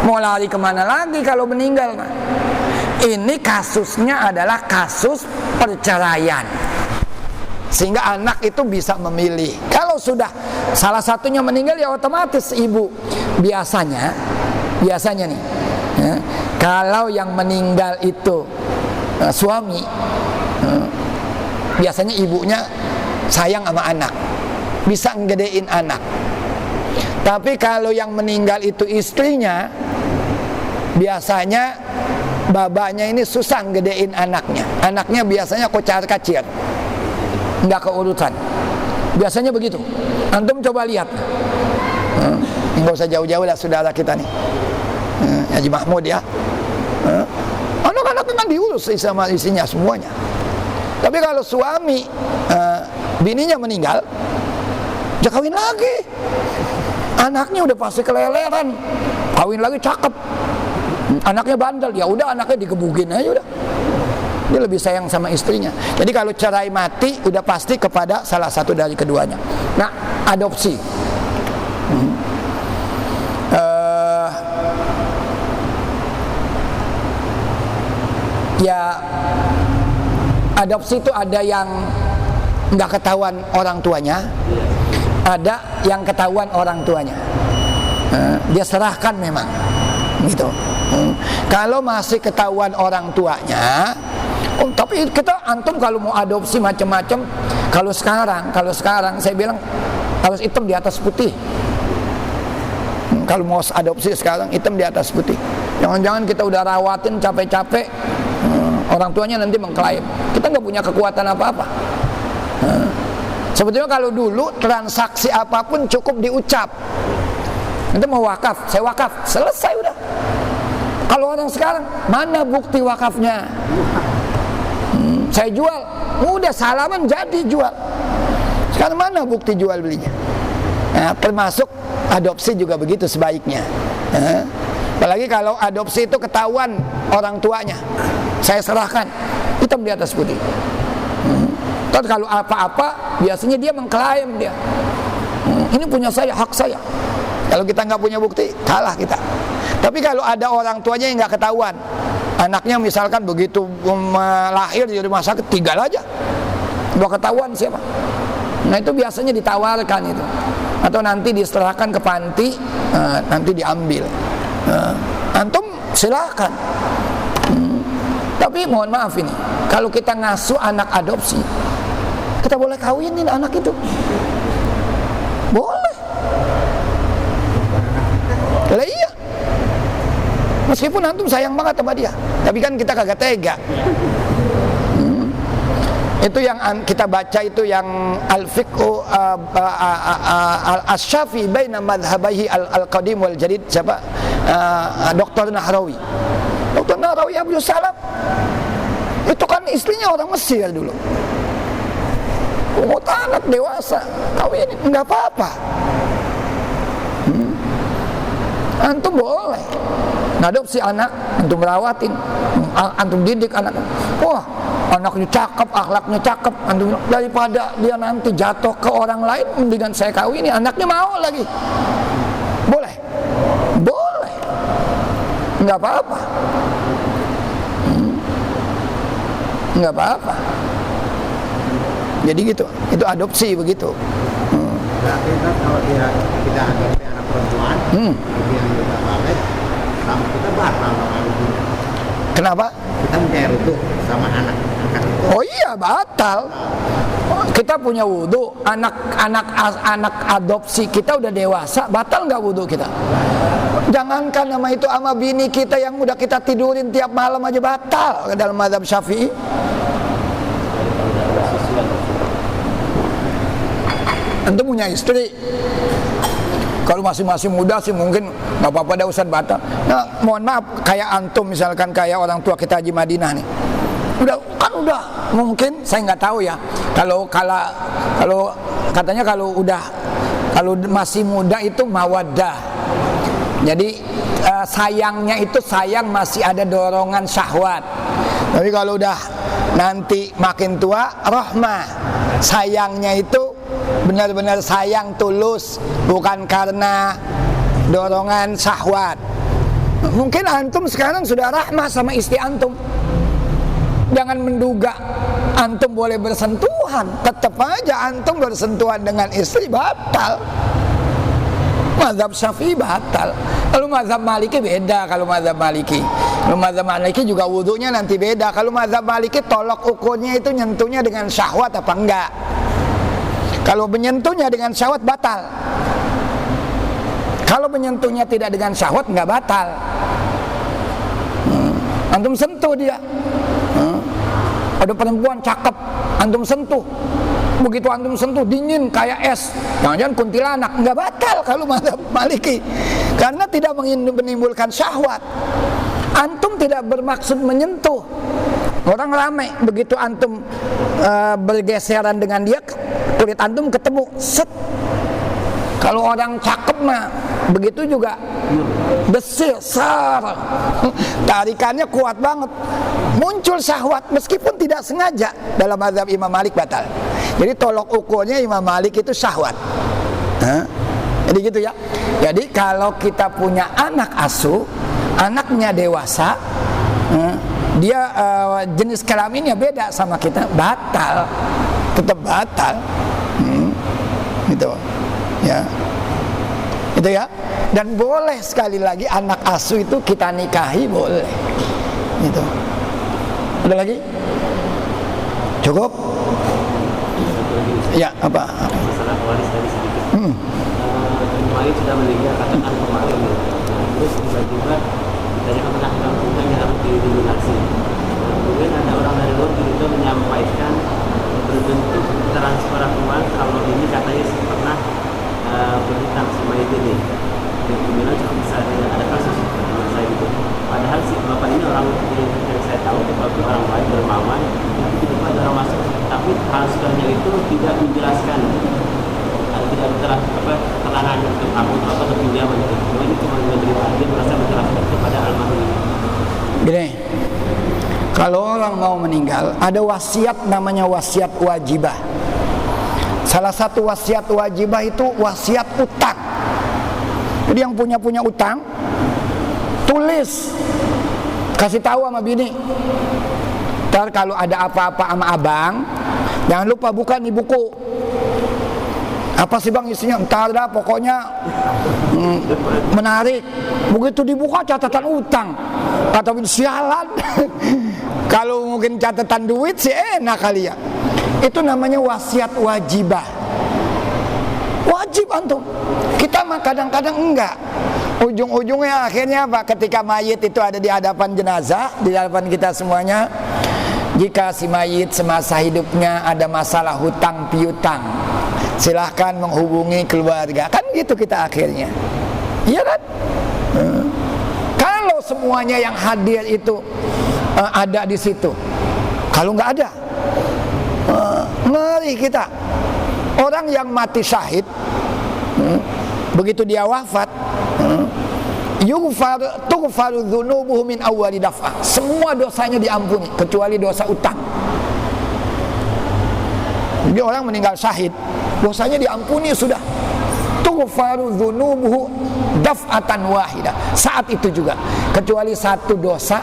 [SPEAKER 1] Mau lari kemana lagi kalau meninggal? Ini kasusnya adalah kasus perceraian, sehingga anak itu bisa memilih. Kalau sudah salah satunya meninggal ya otomatis ibu. Biasanya nih ya, kalau yang meninggal itu suami, biasanya ibunya sayang sama anak, bisa ngedein anak. Tapi kalau yang meninggal itu istrinya, biasanya babanya ini susah ngedein anaknya. Anaknya biasanya kocar-kacir, nggak keurutan. Biasanya begitu. Antum coba lihat. Nggak usah jauh-jauh lah saudara kita nih, Haji Mahmud ya. Anak-anak kan diurus sama isinya semuanya. Tapi kalau suami bininya meninggal, dia kawin lagi. Anaknya udah pasti keleleran, kawin lagi cakep. Anaknya bandel, ya udah anaknya digebugin aja udah. Dia lebih sayang sama istrinya. Jadi kalau cerai mati udah pasti kepada salah satu dari keduanya. Nah, adopsi. Ya, adopsi itu ada yang nggak ketahuan orang tuanya, ada yang ketahuan orang tuanya. Dia serahkan memang, gitu. Kalau masih ketahuan orang tuanya, tapi kita antum kalau mau adopsi macam-macam, kalau sekarang saya bilang harus hitam di atas putih. Kalau mau adopsi sekarang hitam di atas putih. Jangan-jangan kita udah rawatin capek-capek, Orang tuanya nanti mengklaim. Kita nggak punya kekuatan apa-apa. Sebetulnya kalau dulu transaksi apapun cukup diucap. Itu mau wakaf, saya wakaf, selesai udah. Kalau orang sekarang, mana bukti wakafnya? Saya jual, udah salaman jadi jual. Sekarang mana bukti jual belinya? Nah, termasuk adopsi juga begitu sebaiknya. Apalagi kalau adopsi itu ketahuan orang tuanya, saya serahkan, hitam di atas putih. Terus kalau apa-apa, biasanya dia mengklaim dia. Ini punya saya, hak saya. Kalau kita nggak punya bukti, kalah kita. Tapi kalau ada orang tuanya yang nggak ketahuan, anaknya misalkan begitu lahir di rumah sakit, tinggal aja, nggak ketahuan siapa. Nah itu biasanya ditawarkan itu, atau nanti diserahkan ke panti, nanti diambil. Antum silakan. Tapi mohon maaf ini, kalau kita ngasuh anak adopsi, kita boleh kawinin anak itu, boleh. Lah iya, meskipun antum sayang banget sama dia, tapi kan kita kagak tega. Itu yang kita baca itu yang al-fiqhu al-syafi baina madhhabihi al-qadim wal jadid, siapa? Dr. Nahrawi. Dr. Nahrawi Abdul Salam itu kan istrinya orang Mesir dulu. Umur anak dewasa, kawin enggak apa-apa. Antum boleh ngadopsi anak, antum merawatin, antum didik anak. Wah, anaknya cakep, akhlaknya cakep, antum daripada dia nanti jatuh ke orang lain, mendingan saya kawini, anaknya mau lagi. Boleh, boleh, nggak apa-apa, nggak apa-apa. Jadi gitu, itu adopsi begitu.
[SPEAKER 3] Berarti kalau dia tidak adopsi anak perempuan, dia juga balik, sama kita batal sama ibunya.
[SPEAKER 1] Kenapa?
[SPEAKER 3] Kita mencari rutuh sama anak itu.
[SPEAKER 1] Oh iya, batal. Kita punya wudu, anak adopsi kita udah dewasa, batal nggak wudu kita? Jangankan nama itu sama bini kita yang udah kita tidurin tiap malam aja batal dalam mazhab Syafi'i. Antum punya istri, kalau masih muda sih mungkin nggak apa-apa dah Ustaz batal. Nah, mohon maaf, kayak antum misalkan kayak orang tua kita Haji Madinah nih, udah mungkin saya nggak tahu ya. Kalau katanya kalau masih muda itu mawaddah. Jadi sayangnya itu sayang masih ada dorongan syahwat. Tapi kalau udah nanti makin tua, rahmah, sayangnya itu benar-benar sayang tulus, bukan karena dorongan syahwat. Mungkin antum sekarang sudah rahmah sama istri antum. Jangan menduga antum boleh bersentuhan, tetap aja antum bersentuhan dengan istri batal. Mazhab Syafi'i batal. Kalau mazhab Maliki beda. Kalau mazhab Maliki juga wudunya nanti beda. Kalau mazhab Maliki tolok ukurnya itu nyentuhnya dengan syahwat apa enggak. Kalau menyentuhnya dengan syahwat batal. Kalau menyentuhnya tidak dengan syahwat enggak batal. Antum sentuh dia. Ada perempuan cakep, antum sentuh. Begitu antum sentuh dingin kayak es, jangan-jangan kuntilanak, enggak batal kalau mazhab Maliki. Karena tidak menimbulkan syahwat. Antum tidak bermaksud menyentuh. Orang ramai, begitu antum bergeseran dengan dia, kulit antum ketemu, set. Kalau orang cakep mah begitu juga, desir, sar, tarikannya kuat banget, muncul syahwat meskipun tidak sengaja. Dalam mazhab Imam Malik batal. Jadi tolok ukurnya Imam Malik itu syahwat. Jadi gitu ya. Jadi kalau kita punya anak asuh, anaknya dewasa, dia jenis kelaminnya beda sama kita, batal, tetap batal. Gitu ya, itu ya. Dan boleh sekali lagi anak asuh itu kita nikahi, boleh. Gitu. Ada lagi? Cukup? Ya, apa?
[SPEAKER 2] Masalah waris tadi sedikit. Waris sudah meninggal katakan kemarin. Terus tiba-tiba dari kemenangan yang harus dilunasi. kemudian ada orang dari luar juga menyampaikan berbentuk transfer uang kalau ini katanya pernah berhutang sama itu nih. Dan kemudian cukup besar, ada kasus teman saya gitu. Padahal si bapak ini orang yang saya tahu itu orang baik, dermawan, tapi tiba-tiba ada orang masuk, tapi transfernya itu tidak menjelaskan, tidak keterangan untuk akun atau pinjaman itu. Cuma ini cuma menerima, dia merasa menjelaskan kepada almarhum.
[SPEAKER 1] Gini, kalau orang mau meninggal, ada wasiat namanya wasiat wajibah. Salah satu wasiat wajibah itu wasiat utang. Jadi yang punya utang, tulis, kasih tahu sama bini. Ntar kalau ada apa-apa sama abang, jangan lupa buka nih buku. Apa sih bang isinya? Ntar dah pokoknya menarik. Begitu dibuka catatan utang. Kata sialan. Kalau mungkin catatan duit sih enak kali ya. Itu namanya wasiat wajibah. Wajib antum. Kita mah kadang-kadang enggak. Ujung-ujungnya akhirnya apa? Ketika mayit itu ada di hadapan jenazah, di hadapan kita semuanya, jika si mayit semasa hidupnya ada masalah hutang piutang, silahkan menghubungi keluarga. Kan gitu kita akhirnya. Iya kan? Kalau semuanya yang hadir itu ada di situ, kalau nggak ada, mari kita. Orang yang mati syahid, begitu dia wafat, tughfaru dzunubuhu min awwali daf'ah. Semua dosanya diampuni kecuali dosa utang. Jadi orang meninggal syahid, dosanya diampuni sudah. Tughfaru dzunubuhu daf'atan wahidah. Saat itu juga, kecuali satu dosa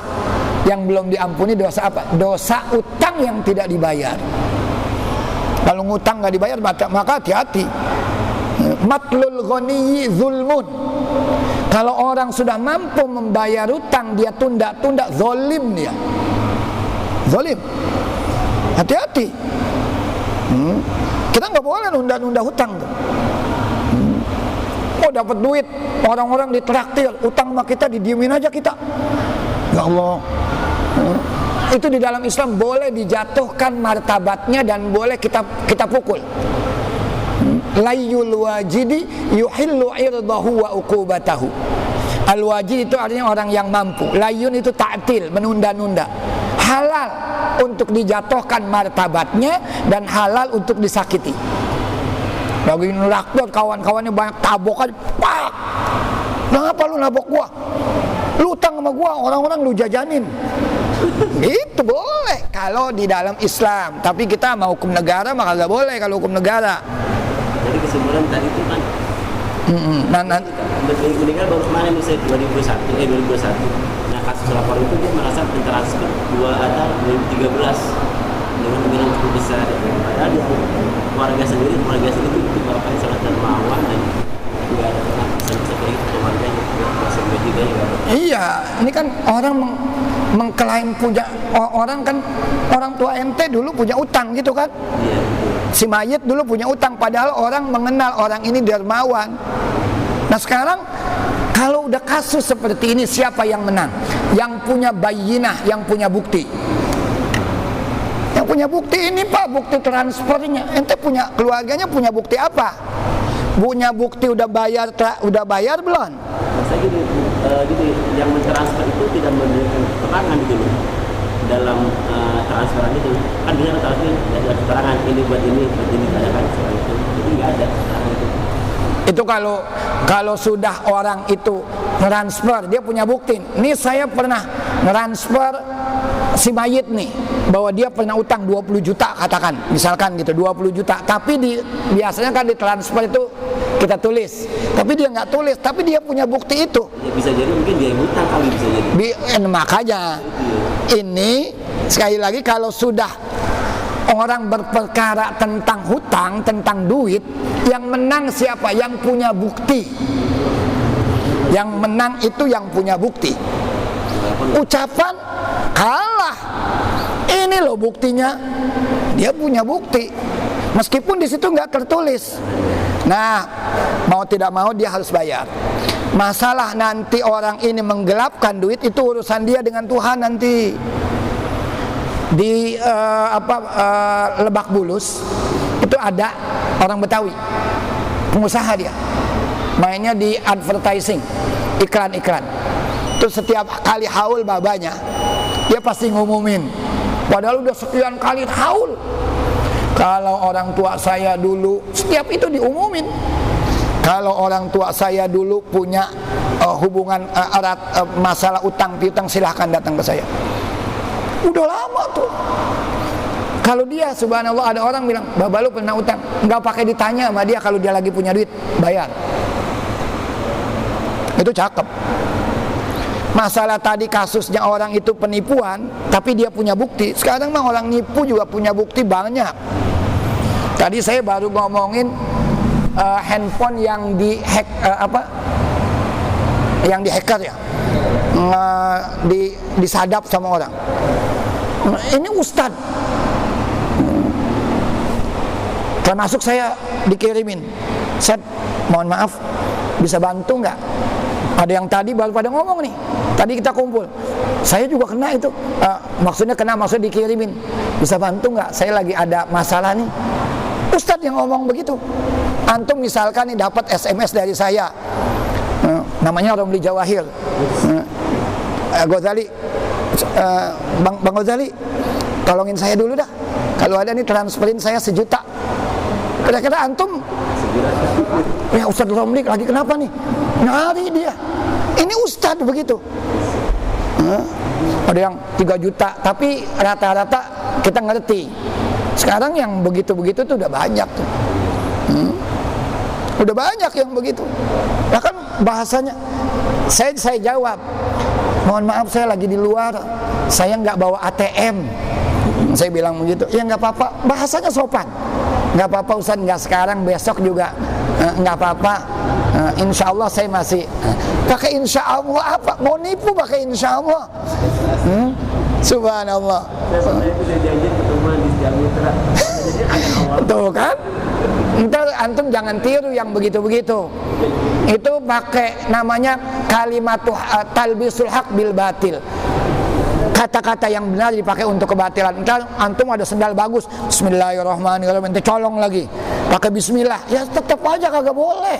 [SPEAKER 1] yang belum diampuni. Dosa apa? Dosa utang yang tidak dibayar. Kalau ngutang nggak dibayar maka hati-hati. Matlul ghaniyyi zulmun. Kalau orang sudah mampu membayar utang, dia tunda-tunda, zalim dia. Zalim. Hati-hati. Kita nggak boleh nunda-nunda hutang tuh. Oh dapat duit, orang-orang ditraktir, utang sama kita didiemin aja kita. Ya Allah. Itu di dalam Islam boleh dijatuhkan martabatnya dan boleh kita pukul. Layyul wajidi yuhillu irdahu wa uqubatahu. Al-wajid itu artinya orang yang mampu. Layyun itu ta'til, menunda-nunda. Halal untuk dijatuhkan martabatnya dan halal untuk disakiti. Lagi ngeraktor kawan-kawannya banyak tabok aja, pak. Kenapa lu nabok gua? Lu utang sama gua, orang-orang lu jajanin. Itu boleh kalau di dalam Islam. Tapi kita mau hukum negara maka nggak boleh kalau hukum negara.
[SPEAKER 2] Jadi kesimpulan tadi itu kan meninggal baru kemarin misalnya 2021. Nah kasus lapor itu dia merasa mentransfer 2013 dengan nilai yang cukup besar. Padahal dia keluarga sendiri itu bapaknya sangat dermawan dan nggak ada pernah bisa kayak gitu keluarganya juga ya. Iya, ini kan orang mengklaim punya orang kan, orang tua ente dulu punya utang gitu kan. Iya. Si mayit dulu punya utang, padahal orang mengenal orang ini dermawan. Nah sekarang kalau udah kasus seperti ini, siapa yang menang? Yang punya bayinah, yang punya bukti. Yang punya bukti ini pak, bukti transfernya. Ente punya, keluarganya punya bukti apa? Punya bukti udah bayar belum? Saya gitu, yang mentransfer itu tidak memberikan keterangan gitu dalam transferan itu. Kan dia transfer ada keterangan ini buat ini ada kan soal itu. Jadi nggak ada keterangan itu.
[SPEAKER 1] Itu kalau sudah orang itu transfer, dia punya bukti. Nih saya pernah transfer si mayit nih, bahwa dia pernah utang 20 juta katakan, misalkan gitu 20 juta. Tapi biasanya kan di transfer itu kita tulis, tapi dia nggak tulis, tapi dia punya bukti itu.
[SPEAKER 2] Ya, bisa jadi mungkin dia utang kali, bisa jadi.
[SPEAKER 1] Makanya ini sekali lagi kalau sudah orang berperkara tentang hutang, tentang duit, yang menang siapa? Yang punya bukti. Yang menang itu yang punya bukti. Ucapan kalah. Ini loh buktinya. Dia punya bukti. Meskipun di situ nggak tertulis. Nah, mau tidak mau dia harus bayar. Masalah nanti orang ini menggelapkan duit itu urusan dia dengan Tuhan nanti. di Lebak Bulus itu ada orang Betawi, pengusaha dia, mainnya di advertising, iklan-iklan. Itu setiap kali haul babanya dia pasti ngumumin, padahal udah sekian kali haul. Kalau orang tua saya dulu, setiap itu diumumin. Kalau orang tua saya dulu punya hubungan erat, masalah utang piutang, silahkan datang ke saya. Udah lama tuh. Kalau dia, subhanallah, ada orang bilang, "Baba lu pernah utang?" Nggak pakai ditanya sama dia, kalau dia lagi punya duit, bayar. Itu cakep. Masalah tadi kasusnya orang itu penipuan, tapi dia punya bukti. Sekarang mah orang nipu juga punya bukti banyak. Tadi saya baru ngomongin handphone yang di-hack, yang di-hacker ya, disadap sama orang. Ini ustad, termasuk saya dikirimin, "Set, mohon maaf, bisa bantu nggak?" Ada yang tadi baru pada ngomong nih, tadi kita kumpul, saya juga kena itu, maksudnya dikirimin, "Bisa bantu nggak? Saya lagi ada masalah nih." Ustadz yang ngomong begitu. Antum misalkan nih dapat SMS dari saya, namanya Romli Jawahir, Ghazali, Bang Ghazali, tolongin saya dulu dah, kalau ada nih transferin saya 1 juta. Kira-kira antum, ya Ustadz Romli lagi kenapa nih? Nyari dia. Ini Ustadz begitu. Ada yang 3 juta, tapi rata-rata kita ngerti. Sekarang yang begitu-begitu tuh udah banyak tuh. Udah banyak yang begitu. Bahkan bahasanya, saya jawab, "Mohon maaf, saya lagi di luar, saya nggak bawa ATM." Saya bilang begitu. "Ya nggak apa-apa." Bahasanya sopan. "Nggak apa-apa Ustaz, nggak sekarang, besok juga nggak apa-apa. Insya Allah saya masih." Pakai insya Allah apa? Mau nipu pakai insya Allah? Subhanallah. Tuh kan? Ntar antum jangan tiru yang begitu-begitu. Itu pakai namanya kalimatu talbisul haq bil batil. Kata-kata yang benar dipakai untuk kebatilan. Ntar antum ada sendal bagus, bismillahirrahmanirrahim, ente colong lagi, pakai bismillah, ya tetap aja kagak boleh.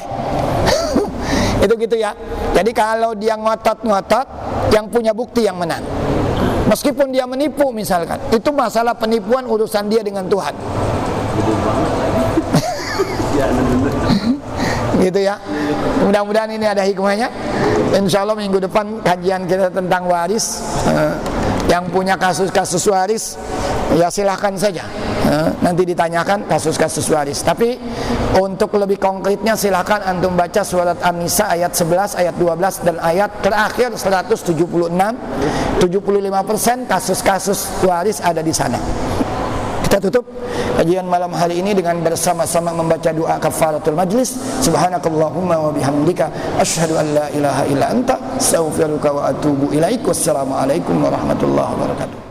[SPEAKER 1] Itu gitu ya. Jadi kalau dia ngotot-ngotot, yang punya bukti yang menang. Meskipun dia menipu misalkan, itu masalah penipuan, urusan dia dengan Tuhan. Gitu ya. Mudah-mudahan ini ada hikmahnya. Insya Allah minggu depan kajian kita tentang waris. Yang punya kasus-kasus waris, ya silahkan saja, nanti ditanyakan kasus-kasus waris. Tapi untuk lebih konkretnya silahkan antum baca surat An-Nisa ayat 11, ayat 12 dan ayat terakhir 176. 75% kasus-kasus waris ada di sana. Kita tutup kajian malam hari ini dengan bersama-sama membaca doa kafaratul majlis. Subhanakallahumma wa bihamdika asyhadu an la ilaha illa anta astaghfiruka wa atubu ilaik. Wassalamualaikum warahmatullahi wabarakatuh.